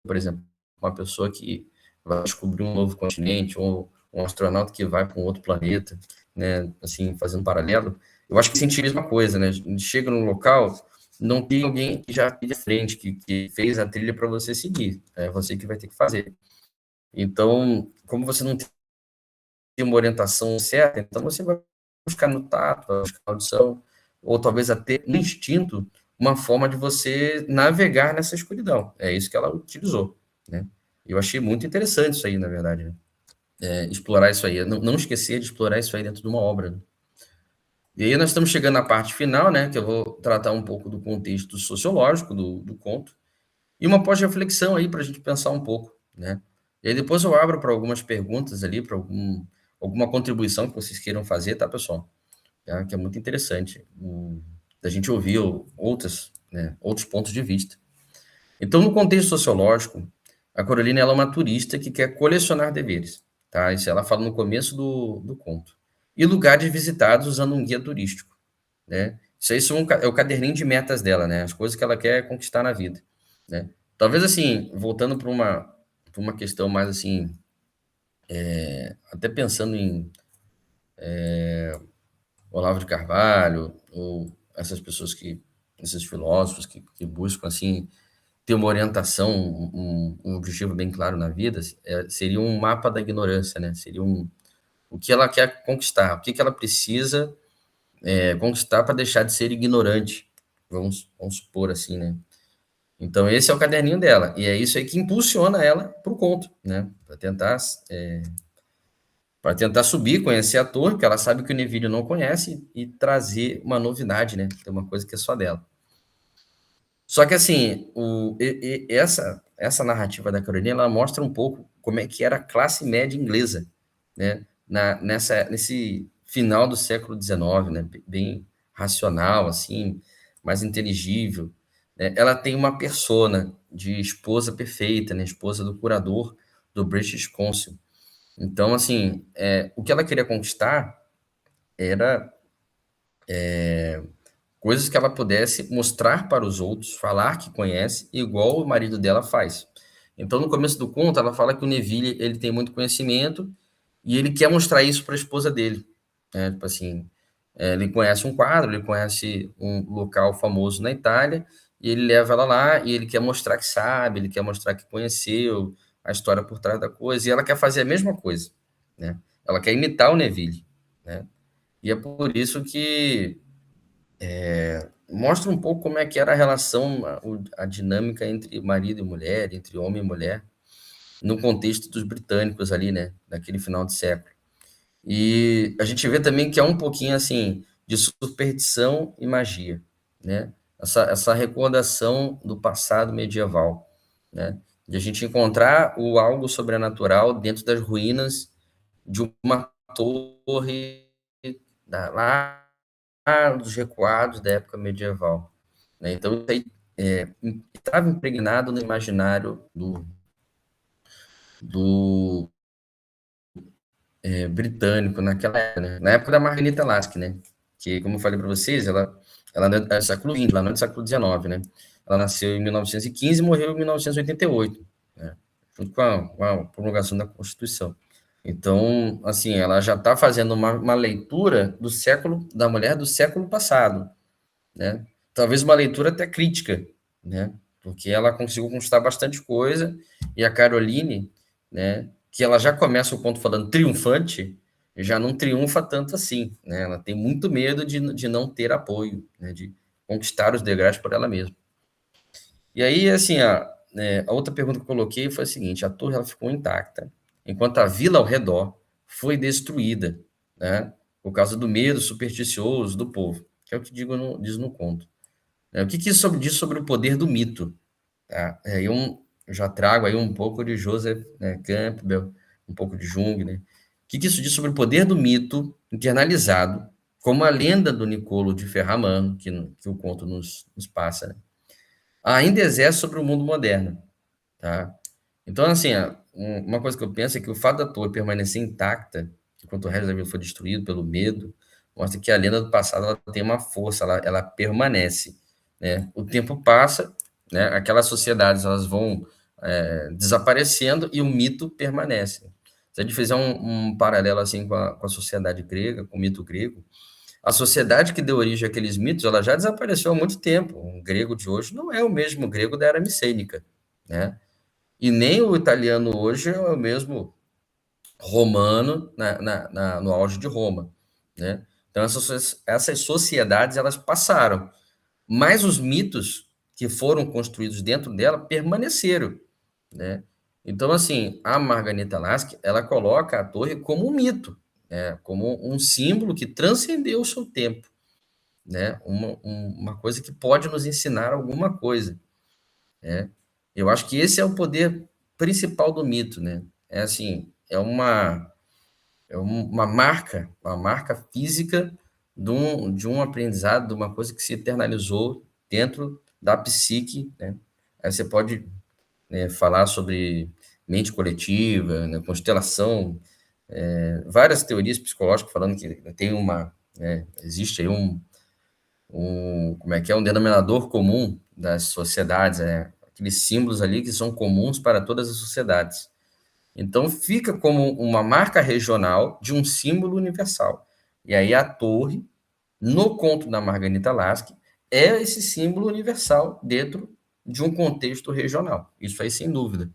por exemplo, uma pessoa que vai descobrir um novo continente, ou um astronauta que vai para um outro planeta, né, assim, fazendo um paralelo, eu acho que sentir a mesma coisa, né? A gente chega no local, não tem alguém que já de frente, que fez a trilha para você seguir, é você que vai ter que fazer. Então, como você não tem uma orientação certa, então você vai buscar no tato, vai buscar na audição, ou talvez até no instinto, uma forma de você navegar nessa escuridão. É isso que ela utilizou, né? Eu achei muito interessante isso aí, na verdade, né? Explorar isso aí, não esquecer de explorar isso aí dentro de uma obra, né? E aí nós estamos chegando na parte final, né? Que eu vou tratar um pouco do contexto sociológico do conto e uma pós-reflexão aí para a gente pensar um pouco, né? E aí depois eu abro para algumas perguntas ali, para alguma contribuição que vocês queiram fazer, tá, pessoal? Tá? Que é muito interessante da gente ouvir outras, né, outros pontos de vista. Então, no contexto sociológico, a Coralina ela é uma turista que quer colecionar deveres, tá? Isso ela fala no começo do conto. E lugares visitados usando um guia turístico, né? Isso aí é o caderninho de metas dela, né? As coisas que ela quer conquistar na vida, né? Talvez assim, voltando para uma questão mais assim, até pensando em Olavo de Carvalho, ou essas pessoas esses filósofos que buscam assim ter uma orientação, um objetivo bem claro na vida, seria um mapa da ignorância, né? Seria o que ela quer conquistar, o que ela precisa conquistar para deixar de ser ignorante, vamos supor assim, né? Então esse é o caderninho dela, e é isso aí que impulsiona ela para o conto, né? Para tentar subir, conhecer a torre, porque ela sabe que o Neville não conhece, e trazer uma novidade, né? Tem uma coisa que é só dela. Só que assim, essa narrativa da Carolina, ela mostra um pouco como é que era a classe média inglesa, né? Nesse final do século XIX, né? Bem racional, assim, mais inteligível, né? Ela tem uma persona de esposa perfeita, né? Esposa do curador do British Council. Então, assim, o que ela queria conquistar era coisas que ela pudesse mostrar para os outros, falar que conhece, igual o marido dela faz. Então, no começo do conto, ela fala que o Neville ele tem muito conhecimento e ele quer mostrar isso para a esposa dele. Né? Tipo assim, ele conhece um quadro, ele conhece um local famoso na Itália, e ele leva ela lá e ele quer mostrar que sabe, ele quer mostrar que conheceu a história por trás da coisa, e ela quer fazer a mesma coisa. Né? Ela quer imitar o Neville. Né? E é por isso que mostra um pouco como é que era a relação, a dinâmica entre marido e mulher, entre homem e mulher, no contexto dos britânicos ali, né, naquele final de século. E a gente vê também que é um pouquinho assim de superstição e magia, né? Essa recordação do passado medieval, né? De a gente encontrar o algo sobrenatural dentro das ruínas de uma torre lá dos recuados da época medieval. Né? Então, isso aí estava impregnado no imaginário do britânico naquela época, né? Na época da Margarita Lasky, né? Que, como eu falei para vocês, ela não é do século XX, ela não é do século XIX, né? Ela nasceu em 1915 e morreu em 1988, né? Junto com a promulgação da Constituição. Então, assim, ela já está fazendo uma leitura da mulher do século passado, né? Talvez uma leitura até crítica, né? Porque ela conseguiu conquistar bastante coisa, e a Caroline, né, que ela já começa o conto falando triunfante, já não triunfa tanto assim, né? Ela tem muito medo de não ter apoio, né, de conquistar os degraus por ela mesma. E aí, assim, a outra pergunta que eu coloquei foi a seguinte: a torre ela ficou intacta, enquanto a vila ao redor foi destruída, né? Por causa do medo supersticioso do povo, que é o que diz no conto. O que que isso diz sobre o poder do mito? Tá? Eu já trago aí um pouco de Joseph, né, Campbell, um pouco de Jung, né? O que que isso diz sobre o poder do mito internalizado, como a lenda do Nicolo de Ferramano, que o conto nos passa, né? Ainda exerce sobre o mundo moderno, tá? Então, assim, uma coisa que eu penso é que o fato da torre permanecer intacta, enquanto o resto da vila foi destruído pelo medo, mostra que a lenda do passado ela tem uma força, ela permanece, né? O tempo passa, né? Aquelas sociedades elas vão desaparecendo e o mito permanece. Se a gente fizer um paralelo assim com a sociedade grega, com o mito grego, a sociedade que deu origem àqueles mitos, ela já desapareceu há muito tempo. O grego de hoje não é o mesmo grego da era micênica, né? E nem o italiano hoje é o mesmo romano no auge de Roma, né? Então, essas sociedades, elas passaram, mas os mitos que foram construídos dentro dela permaneceram, né? Então, assim, a Margarita Lasky, ela coloca a torre como um mito, né? Como um símbolo que transcendeu o seu tempo, né? Uma coisa que pode nos ensinar alguma coisa, né? Eu acho que esse é o poder principal do mito, né? É assim, uma marca física de um aprendizado, de uma coisa que se eternalizou dentro da psique, né? Aí você pode, né, falar sobre mente coletiva, né, constelação, várias teorias psicológicas falando que tem existe aí como é que é, um denominador comum das sociedades, aqueles símbolos ali que são comuns para todas as sociedades. Então, fica como uma marca regional de um símbolo universal. E aí a torre, no conto da Margarita Lasky, é esse símbolo universal dentro de um contexto regional. Isso aí, sem dúvida.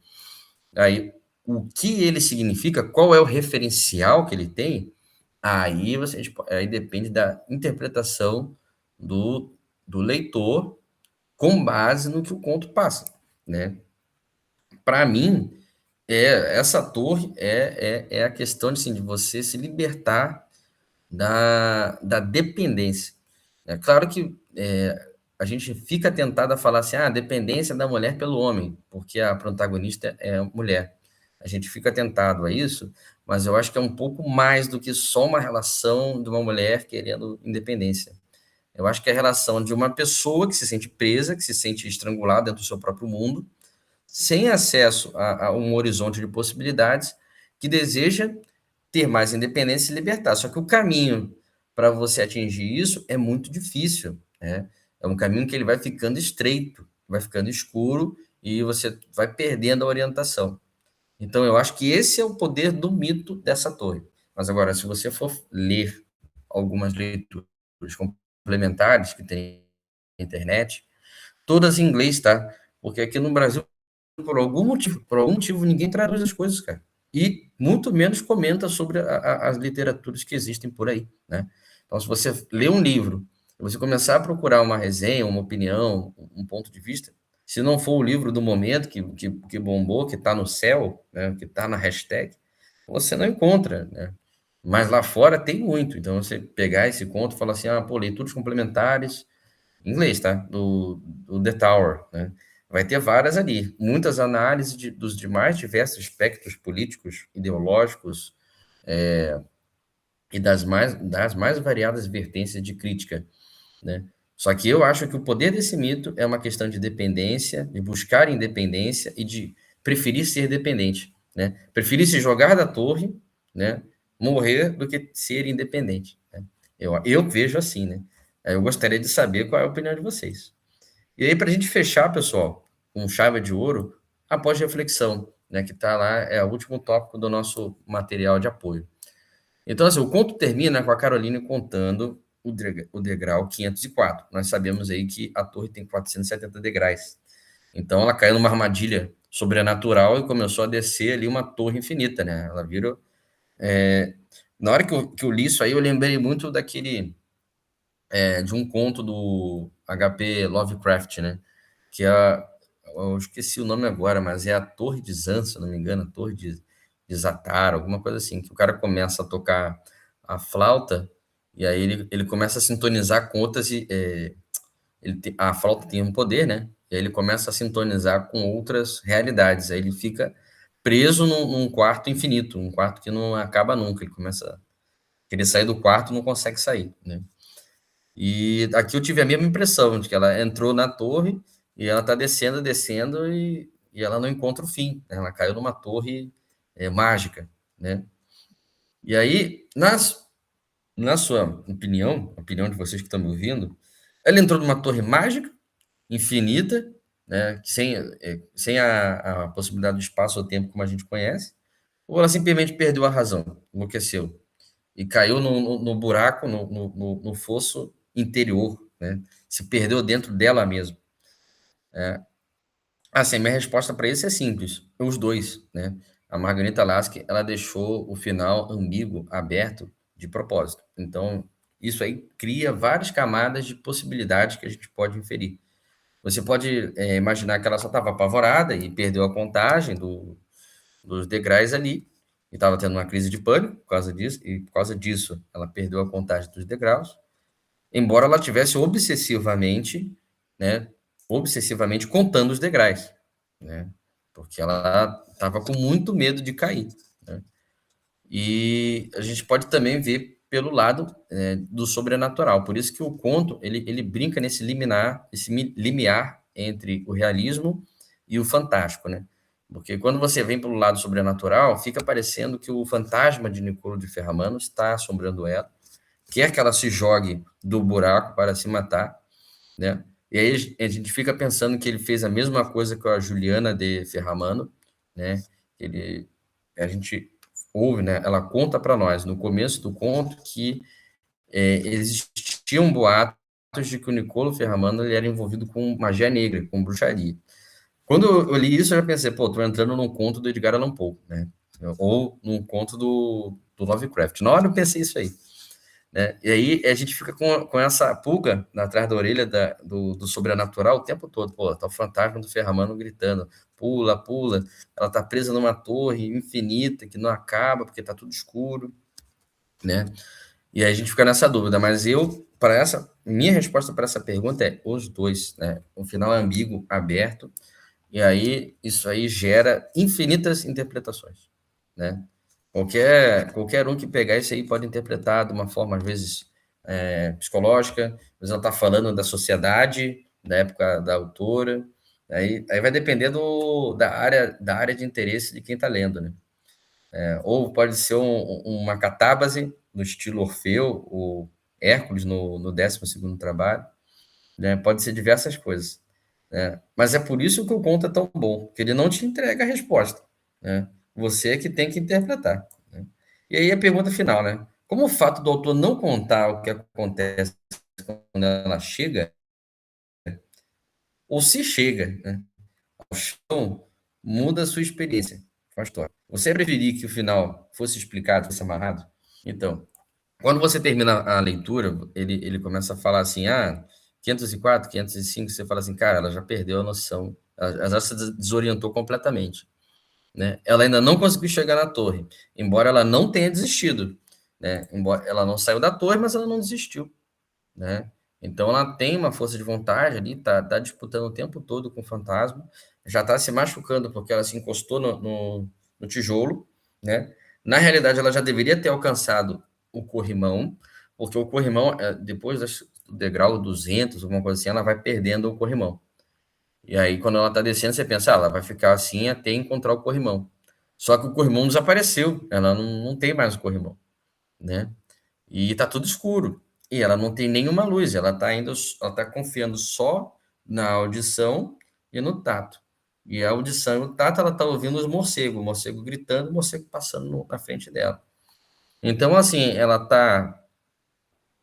Aí, o que ele significa, qual é o referencial que ele tem, aí depende da interpretação do leitor com base no que o conto passa, né? Para mim, essa torre é a questão de, assim, de você se libertar da dependência. É claro que a gente fica tentado a falar assim, a dependência da mulher pelo homem, porque a protagonista é a mulher. A gente fica tentado a isso, mas eu acho que é um pouco mais do que só uma relação de uma mulher querendo independência. Eu acho que é a relação de uma pessoa que se sente presa, que se sente estrangulada dentro do seu próprio mundo, sem acesso a um horizonte de possibilidades, que deseja ter mais independência e se libertar. Só que o caminho para você atingir isso é muito difícil, né? É um caminho que ele vai ficando estreito, vai ficando escuro e você vai perdendo a orientação. Então, eu acho que esse é o poder do mito dessa torre. Mas agora, se você for ler algumas leituras complementares que tem na internet, todas em inglês, tá? Porque aqui no Brasil, por algum motivo, ninguém traduz as coisas, cara. E muito menos comenta sobre as literaturas que existem por aí, né? Então, se você lê um livro, e você começar a procurar uma resenha, uma opinião, um ponto de vista, se não for o livro do momento que bombou, que está no céu, né, que está na hashtag, você não encontra, né? Mas lá fora tem muito. Então, você pegar esse conto e falar assim, pô, leituras complementares, em inglês, tá? Do The Tower, né? Vai ter várias ali, muitas análises dos demais diversos espectros políticos, ideológicos, e das mais variadas vertências de crítica, né? Só que eu acho que o poder desse mito é uma questão de dependência, de buscar independência e de preferir ser dependente, né? Preferir se jogar da torre, né? Morrer do que ser independente, né? Eu vejo assim, né? Eu gostaria de saber qual é a opinião de vocês. E aí, para a gente fechar, pessoal, com chave de ouro, a pós-reflexão, né? Que está lá, é o último tópico do nosso material de apoio. Então, assim, o conto termina com a Caroline contando o degrau 504. Nós sabemos aí que a torre tem 470 degraus. Então, ela caiu numa armadilha sobrenatural e começou a descer ali uma torre infinita, né? Ela virou... Na hora que eu li isso aí, eu lembrei muito de um conto do H.P. Lovecraft, né? Que eu esqueci o nome agora, mas é a Torre de Zan, se eu não me engano, a Torre de Zatar, alguma coisa assim, que o cara começa a tocar a flauta e aí ele começa a sintonizar com outras, a flauta tem um poder, né? E aí ele começa a sintonizar com outras realidades, aí ele fica preso num quarto infinito, um quarto que não acaba nunca, ele começa a querer sair do quarto e não consegue sair, né? E aqui eu tive a mesma impressão, de que ela entrou na torre e ela está descendo, descendo e ela não encontra o fim, né? Ela caiu numa torre mágica, né? E aí, na sua opinião, a opinião de vocês que estão me ouvindo, ela entrou numa torre mágica, infinita, né? Sem a possibilidade do espaço ou tempo como a gente conhece, ou ela simplesmente perdeu a razão, enlouqueceu e caiu no buraco, no fosso interior, né? Se perdeu dentro dela mesmo. Assim, minha resposta para isso é simples, os dois, né? A Margarita Lasky, ela deixou o final ambíguo, aberto, de propósito. Então, isso aí cria várias camadas de possibilidades que a gente pode inferir. Você pode imaginar que ela só estava apavorada e perdeu a contagem dos degraus ali, e estava tendo uma crise de pânico por causa disso, e por causa disso ela perdeu a contagem dos degraus, embora ela tivesse né, obsessivamente contando os degraus, né, porque ela estava com muito medo de cair, né. E a gente pode também ver pelo lado do sobrenatural, por isso que o conto ele brinca esse limiar entre o realismo e o fantástico, né? Porque quando você vem pelo lado sobrenatural, fica parecendo que o fantasma de Nicolo de Ferramano está assombrando ela, quer que ela se jogue do buraco para se matar, né? E aí a gente fica pensando que ele fez a mesma coisa com a Juliana de Ferramano, né? Ele, a gente ouve, né? Ela conta para nós no começo do conto que existiam boatos de que o Niccolo Ferramano ele era envolvido com magia negra, com bruxaria. Quando eu li isso, eu já pensei, pô, tô entrando num conto do Edgar Allan Poe, né? Ou num conto do Lovecraft. Na hora eu pensei isso aí, né? E aí a gente fica com essa pulga atrás da orelha do sobrenatural o tempo todo. Pô, tá o fantasma do Ferramano gritando, pula, pula. Ela tá presa numa torre infinita que não acaba porque tá tudo escuro, né? E aí a gente fica nessa dúvida, mas minha resposta para essa pergunta é os dois, né? Um final ambíguo, aberto, e aí isso aí gera infinitas interpretações, né? Qualquer um que pegar isso aí pode interpretar de uma forma, às vezes, psicológica, às vezes ela está falando da sociedade, da época da autora, aí vai depender da área de interesse de quem está lendo, né? Ou pode ser uma catábase, no estilo Orfeu, ou Hércules no 12º trabalho, né? Pode ser diversas coisas, né? Mas é por isso que o conto é tão bom, que ele não te entrega a resposta, né? Você é que tem que interpretar, né? E aí a pergunta final, né? Como o fato do autor não contar o que acontece quando ela chega, ou se chega, né, ao chão, muda a sua experiência com a história. Você preferir que o final fosse explicado, fosse amarrado? Então, quando você termina a leitura, ele começa a falar assim, 504, 505, você fala assim, cara, ela já perdeu a noção, ela já se desorientou completamente, né? Ela ainda não conseguiu chegar na torre, embora ela não tenha desistido, né? Embora ela não saiu da torre, mas ela não desistiu, né? Então ela tem uma força de vontade ali, tá disputando o tempo todo com o fantasma, já tá se machucando porque ela se encostou no tijolo, né? Na realidade, ela já deveria ter alcançado o corrimão, porque o corrimão, depois do degrau 200, alguma coisa assim, ela vai perdendo o corrimão. E aí, quando ela tá descendo, você pensa, ela vai ficar assim até encontrar o corrimão. Só que o corrimão desapareceu, ela não tem mais o corrimão, né? E tá tudo escuro. E ela não tem nenhuma luz, ela tá confiando só na audição e no tato. E a audição e o tato, ela tá ouvindo os morcegos, o morcego gritando, o morcego passando na frente dela. Então, assim, ela tá,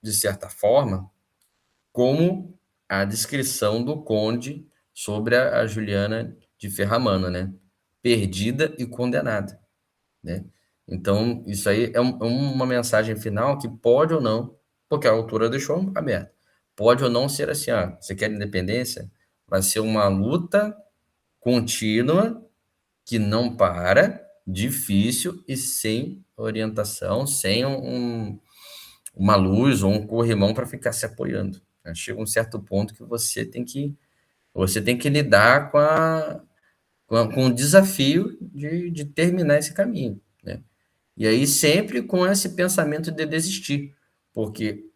de certa forma, como a descrição do Conde sobre a Juliana de Ferramana, né? Perdida e condenada, né? Então, isso aí é uma mensagem final que pode ou não, porque a autora deixou aberto, pode ou não ser assim, você quer independência? Vai ser uma luta contínua que não para, difícil e sem orientação, sem uma luz ou um corrimão para ficar se apoiando, né? Chega um certo ponto que você tem que lidar com o desafio de terminar esse caminho, né? E aí sempre com esse pensamento de desistir, porque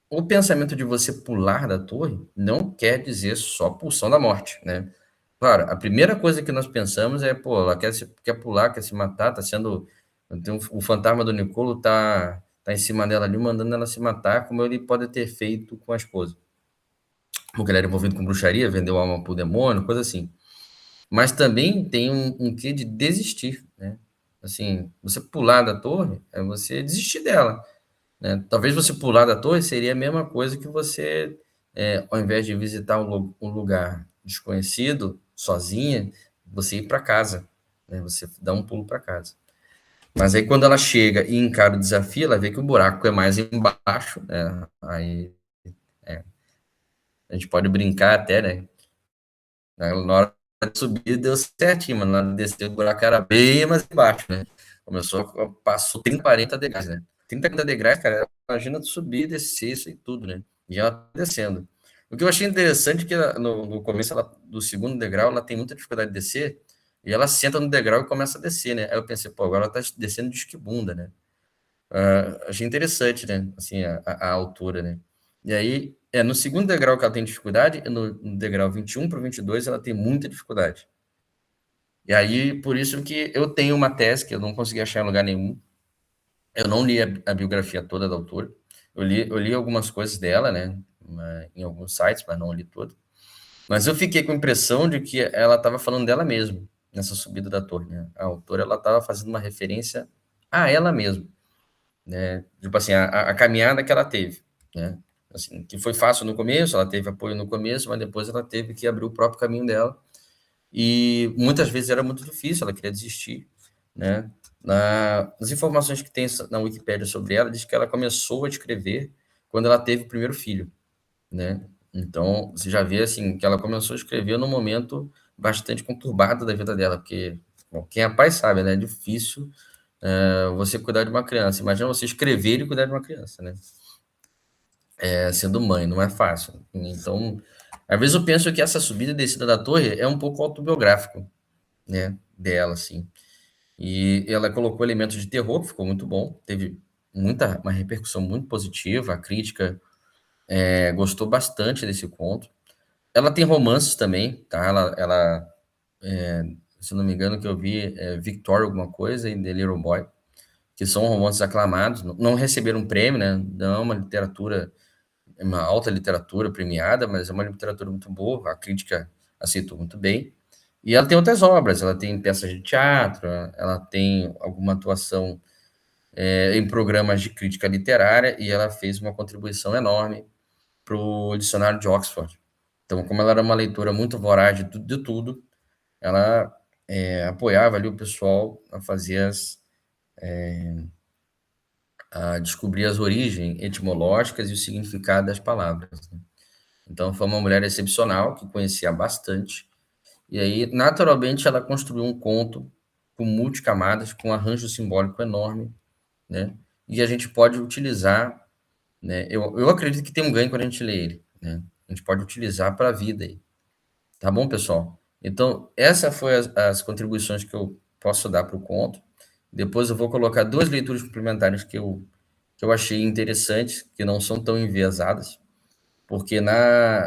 o pensamento de você pular da torre não quer dizer só pulsão da morte, né? Claro, a primeira coisa que nós pensamos é, pô, ela quer pular, quer se matar, tá sendo. O fantasma do Nicolo tá em cima dela ali, mandando ela se matar, como ele pode ter feito com a esposa. Porque ele era envolvido com bruxaria, vendeu alma pro demônio, coisa assim. Mas também tem um quê de desistir, né? Assim, você pular da torre é você desistir dela, né? Talvez você pular da torre seria a mesma coisa que você, ao invés de visitar um lugar desconhecido, sozinha, você ir para casa, né? Você dá um pulo para casa. Mas aí quando ela chega e encara o desafio, ela vê que o buraco é mais embaixo, né? Aí a gente pode brincar até, né? Na hora de subir deu certinho, mas na hora de descer o buraco era bem mais embaixo, né? Passou 30, 40 degraus, né? 30, 40 degraus, cara, imagina tu subir, descer isso e tudo, né? E ela tá descendo. O que eu achei interessante é que no começo do segundo degrau ela tem muita dificuldade de descer e ela senta no degrau e começa a descer, né? Aí eu pensei, pô, agora ela tá descendo de esquibunda, né? Achei interessante, né? Assim, a altura, né? E aí, no segundo degrau que ela tem dificuldade, e no degrau 21 para o 22 ela tem muita dificuldade. E aí, por isso que eu tenho uma tese que eu não consegui achar em lugar nenhum. Eu não li a biografia toda da autora. Eu li algumas coisas dela, né? Em alguns sites, mas não li toda. Mas eu fiquei com a impressão de que ela estava falando dela mesma, nessa subida da torre, né? A autora, ela estava fazendo uma referência a ela mesma, né? Tipo assim, a caminhada que ela teve, né? Assim, que foi fácil no começo, ela teve apoio no começo, mas depois ela teve que abrir o próprio caminho dela. E muitas vezes era muito difícil, ela queria desistir, né? Nas informações que tem na Wikipédia sobre ela, diz que ela começou a escrever quando ela teve o primeiro filho, né? Então, você já vê assim que ela começou a escrever num momento bastante conturbado da vida dela, porque bom, quem é pai sabe, né? É difícil você cuidar de uma criança. Imagina você escrever e cuidar de uma criança, né? Sendo mãe, não é fácil. Então, às vezes eu penso que essa subida e descida da torre é um pouco autobiográfico, né? Dela, assim. E ela colocou elementos de terror, que ficou muito bom. Teve uma repercussão muito positiva. A crítica gostou bastante desse conto. Ela tem romances também, tá? Se não me engano, que eu vi Victoria alguma coisa e The Little Boy, que são romances aclamados, não receberam prêmio, né? Não é uma literatura, é uma alta literatura premiada, mas é uma literatura muito boa, a crítica aceitou muito bem. E ela tem outras obras, ela tem peças de teatro, ela tem alguma atuação em programas de crítica literária e ela fez uma contribuição enorme para o dicionário de Oxford. Então, como ela era uma leitora muito voraz de tudo, ela apoiava ali o pessoal a fazer a descobrir as origens etimológicas e o significado das palavras, né? Então, foi uma mulher excepcional, que conhecia bastante, e aí, naturalmente, ela construiu um conto com multicamadas, com um arranjo simbólico enorme, né? E a gente pode utilizar, né? Eu acredito que tem um ganho quando a gente lê ele, né? A gente pode utilizar para a vida aí. Tá bom, pessoal? Então, essa foi as contribuições que eu posso dar para o conto. Depois eu vou colocar duas leituras complementares que eu achei interessantes, que não são tão enviesadas, porque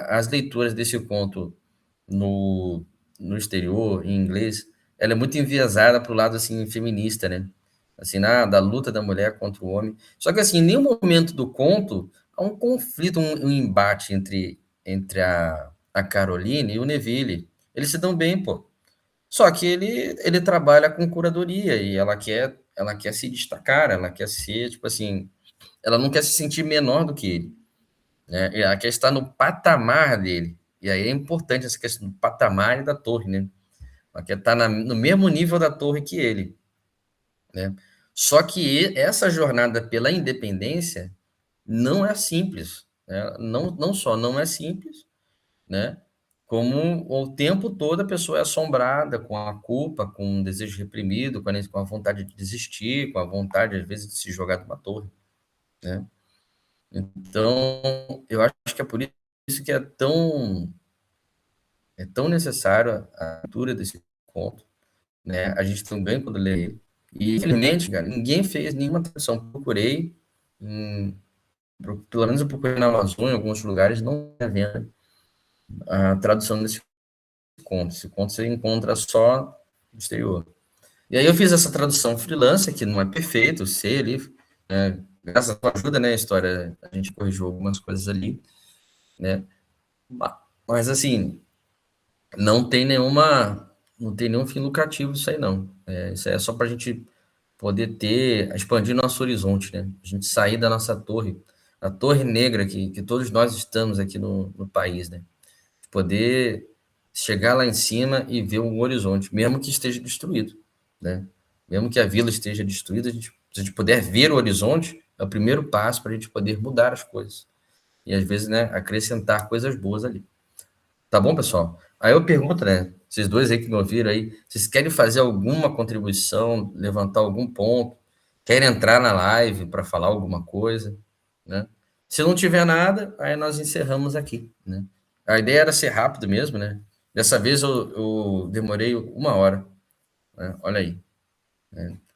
as leituras desse conto no, no exterior, em inglês, ela é muito enviesada para o lado assim, feminista, né? Assim, da luta da mulher contra o homem. Só que, assim, em nenhum momento do conto há um conflito, um embate entre a Caroline e o Neville. Eles se dão bem, pô. Só que ele trabalha com curadoria e ela quer se destacar, ela quer ser, tipo assim, ela não quer se sentir menor do que ele, né? Ela quer estar no patamar dele. E aí é importante essa questão do patamar e da torre, né? Ela quer estar no mesmo nível da torre que ele, né? Só que essa jornada pela independência não é simples, né? Não só não é simples, né? Como o tempo todo a pessoa é assombrada com a culpa, com o desejo reprimido, com a vontade de desistir, com a vontade, às vezes, de se jogar de uma torre, né? Então, eu acho que é por isso que é tão necessário a leitura desse conto, né? A gente tem um ganho quando lê ele. E, infelizmente, cara, ninguém fez nenhuma tradução. Procurei, em, pelo menos eu procurei na Amazônia, em alguns lugares, não tem a venda a tradução desse conto. Esse conto você encontra só no exterior. E aí eu fiz essa tradução freelancer, que não é perfeito, eu sei ali, graças à tua ajuda, né, a história, a gente corrigiu algumas coisas ali, né, mas assim, não tem nenhum fim lucrativo isso aí não, isso aí é só para a gente poder expandir nosso horizonte, né, a gente sair da nossa torre, a torre negra que todos nós estamos aqui no país, né, poder chegar lá em cima e ver um horizonte, mesmo que esteja destruído, né? Mesmo que a vila esteja destruída, se a gente puder ver o horizonte, é o primeiro passo para a gente poder mudar as coisas. E às vezes, né, acrescentar coisas boas ali. Tá bom, pessoal? Aí eu pergunto, né, vocês dois aí que me ouviram aí, vocês querem fazer alguma contribuição, levantar algum ponto, querem entrar na live para falar alguma coisa, né? Se não tiver nada, aí nós encerramos aqui, né? A ideia era ser rápido mesmo, né? Dessa vez eu demorei 1 hora, né? Olha aí.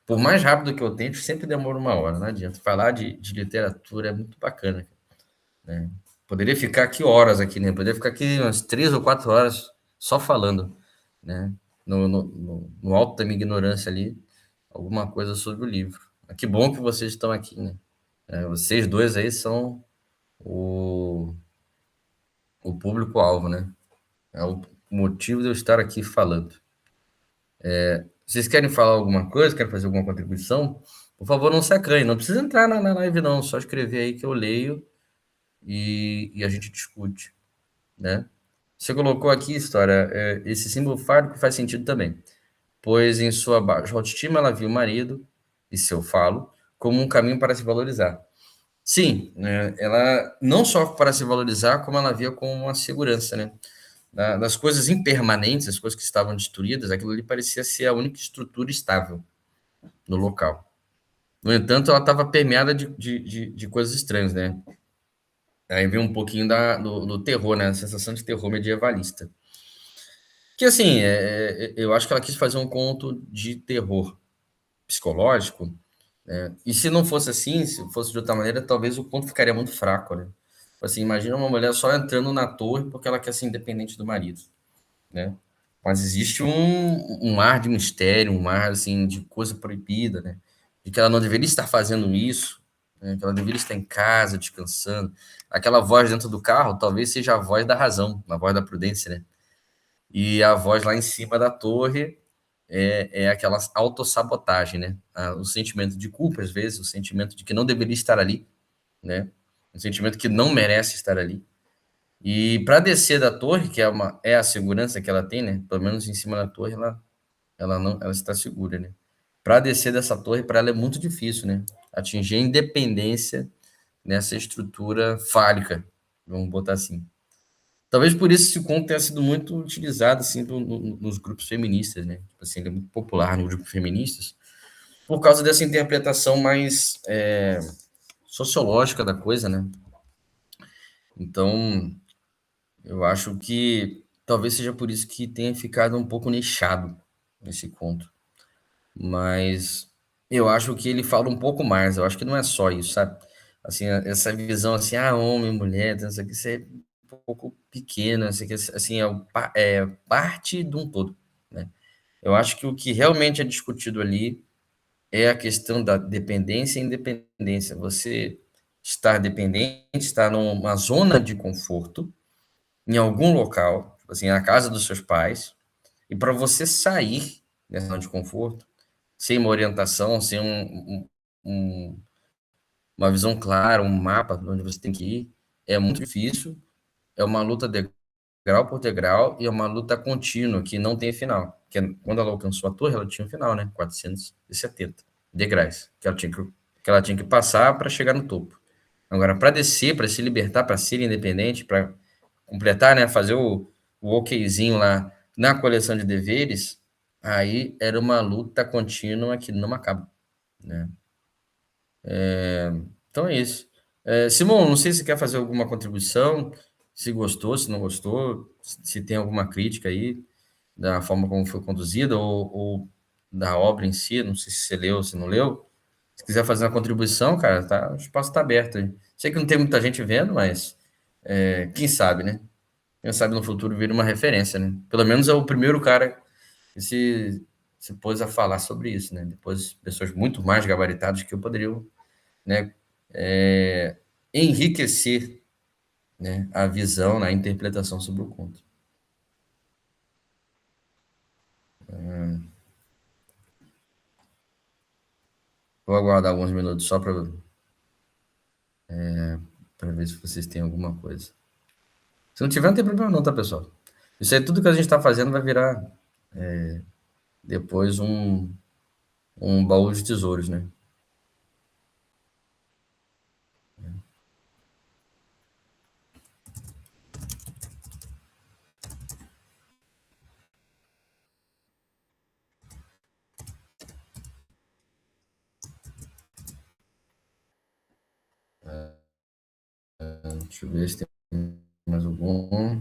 Por mais rápido que eu tente, sempre demora 1 hora, não adianta. Falar de literatura é muito bacana, né? Poderia ficar aqui horas aqui, né? Poderia ficar aqui umas 3 ou 4 horas só falando, né? No alto da minha ignorância ali, alguma coisa sobre o livro. Mas que bom que vocês estão aqui, né? Vocês dois aí são o, o público-alvo, né? É o motivo de eu estar aqui falando. Vocês querem falar alguma coisa? Querem fazer alguma contribuição? Por favor, não se acanhe. Não precisa entrar na live, não. Só escrever aí que eu leio e a gente discute, né? Você colocou aqui, história, esse símbolo fálico faz sentido também, pois em sua baixa autoestima ela viu o marido e seu falo como um caminho para se valorizar. Sim, né, ela não só para se valorizar, como ela via como uma segurança, né? Das coisas impermanentes, as coisas que estavam destruídas, aquilo ali parecia ser a única estrutura estável no local. No entanto, ela estava permeada de coisas estranhas, né? Aí vem um pouquinho do terror, né? A sensação de terror medievalista. Que assim, eu acho que ela quis fazer um conto de terror psicológico, né? E se não fosse assim, se fosse de outra maneira, talvez o conto ficaria muito fraco, né? Assim, imagina uma mulher só entrando na torre porque ela quer ser independente do marido, né? Mas existe um ar de mistério, um ar assim de coisa proibida, né? De que ela não deveria estar fazendo isso, né? Que ela deveria estar em casa, descansando. Aquela voz dentro do carro talvez seja a voz da razão, a voz da prudência, né? E a voz lá em cima da torre é aquela autossabotagem, né? O sentimento de culpa, às vezes, o sentimento de que não deveria estar ali, né? Um sentimento que não merece estar ali. E para descer da torre, que é a segurança que ela tem, né? Pelo menos em cima da torre, ela está segura, né? Para descer dessa torre, para ela é muito difícil, né? Atingir a independência nessa estrutura fálica, vamos botar assim. Talvez por isso esse conto tenha sido muito utilizado assim nos grupos feministas, né? Tipo assim, ele é muito popular nos grupos feministas por causa dessa interpretação mais sociológica da coisa, né? Então, eu acho que talvez seja por isso que tenha ficado um pouco nichado esse conto. Mas eu acho que ele fala um pouco mais. Eu acho que não é só isso, sabe? Assim, essa visão assim, homem, mulher, isso aqui, isso é um pouco pequeno, isso aqui, assim, é parte de um todo, né? Eu acho que o que realmente é discutido ali é a questão da dependência e independência. Você estar dependente, estar numa zona de conforto, em algum local, tipo assim, na casa dos seus pais, e para você sair dessa zona de conforto, sem uma orientação, sem um, uma visão clara, um mapa de onde você tem que ir, é muito difícil, é uma luta degrau por degrau, e é uma luta contínua, que não tem final. Que quando ela alcançou a torre, ela tinha um final, né? 470 degraus, que ela tinha que passar para chegar no topo. Agora, para descer, para se libertar, para ser independente, para completar, né, fazer o okzinho lá na coleção de deveres, aí era uma luta contínua que não acaba, né? Então é isso. Simão, não sei se quer fazer alguma contribuição, se gostou, se não gostou, se tem alguma crítica aí da forma como foi conduzida ou da obra em si, não sei se você leu ou se não leu. Se quiser fazer uma contribuição, cara, tá, o espaço está aberto aí. Sei que não tem muita gente vendo, mas quem sabe, né? Quem sabe no futuro vira uma referência, né? Pelo menos é o primeiro cara que se pôs a falar sobre isso, né? Depois, pessoas muito mais gabaritadas que eu poderiam, né, enriquecer, né, a visão, né, a interpretação sobre o conto. Vou aguardar alguns minutos só para ver se vocês têm alguma coisa. Se não tiver, não tem problema não, tá, pessoal? Isso aí, tudo que a gente está fazendo vai virar depois um baú de tesouros, né? Deixa eu ver se tem mais algum.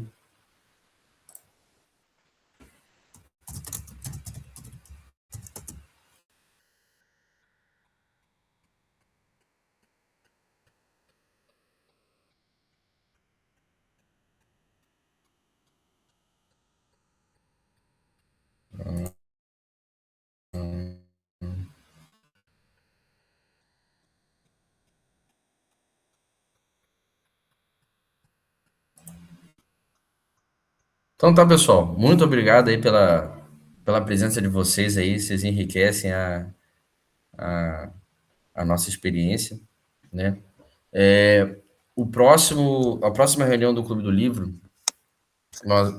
Então tá, pessoal. Muito obrigado aí pela presença de vocês aí. Vocês enriquecem a nossa experiência, né? É, a próxima reunião do Clube do Livro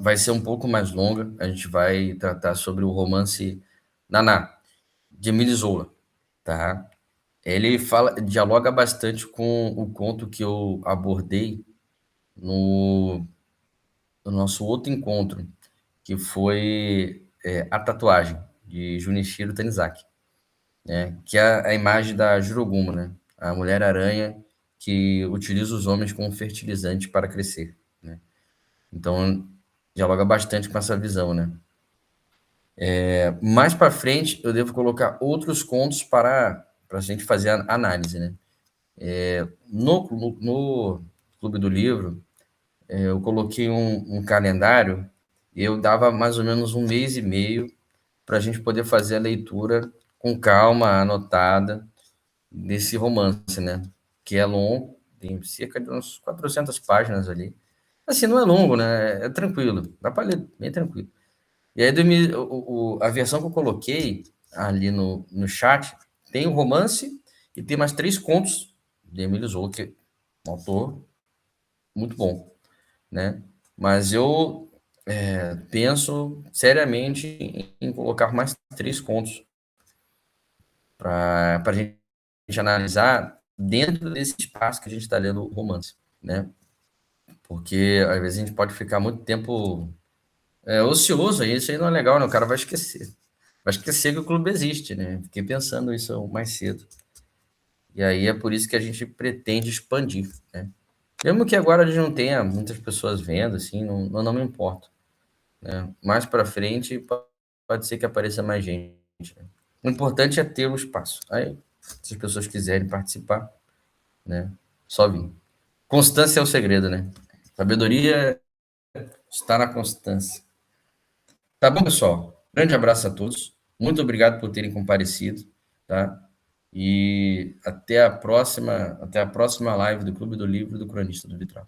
vai ser um pouco mais longa. A gente vai tratar sobre o romance Naná, de Emile Zola, tá? Ele dialoga bastante com o conto que eu abordei no, no nosso outro encontro, que foi A Tatuagem, de Junichiro Tanizaki, né? Que é a imagem da Juroguma, né? A Mulher-Aranha que utiliza os homens como fertilizante para crescer, né? Então, dialoga bastante com essa visão, né? Mais para frente, eu devo colocar outros contos para a gente fazer a análise, né? No Clube do Livro, eu coloquei um calendário e eu dava mais ou menos um mês e meio para a gente poder fazer a leitura com calma, anotada, desse romance, né? Que é longo, tem cerca de uns 400 páginas ali. Assim, não é longo, né? É tranquilo, dá para ler bem tranquilo. E aí, a versão que eu coloquei ali no chat tem o romance e tem mais três contos de Emílio Zola, que é um autor muito bom, né? Mas eu penso seriamente em colocar mais três contos para a gente analisar dentro desse espaço que a gente está lendo o romance, né? Porque às vezes a gente pode ficar muito tempo ocioso, aí isso aí não é legal, né? O cara vai esquecer. Vai esquecer que o clube existe, né? Fiquei pensando isso mais cedo. E aí é por isso que a gente pretende expandir, né? Mesmo que agora a gente não tenha muitas pessoas vendo, assim, não me importa, né? Mais para frente pode ser que apareça mais gente, né? O importante é ter o espaço. Aí, se as pessoas quiserem participar, né? Só vir. Constância é o segredo, né? Sabedoria está na constância. Tá bom, pessoal? Grande abraço a todos. Muito obrigado por terem comparecido, tá? E até a próxima live do Clube do Livro do Cronista do Vitral.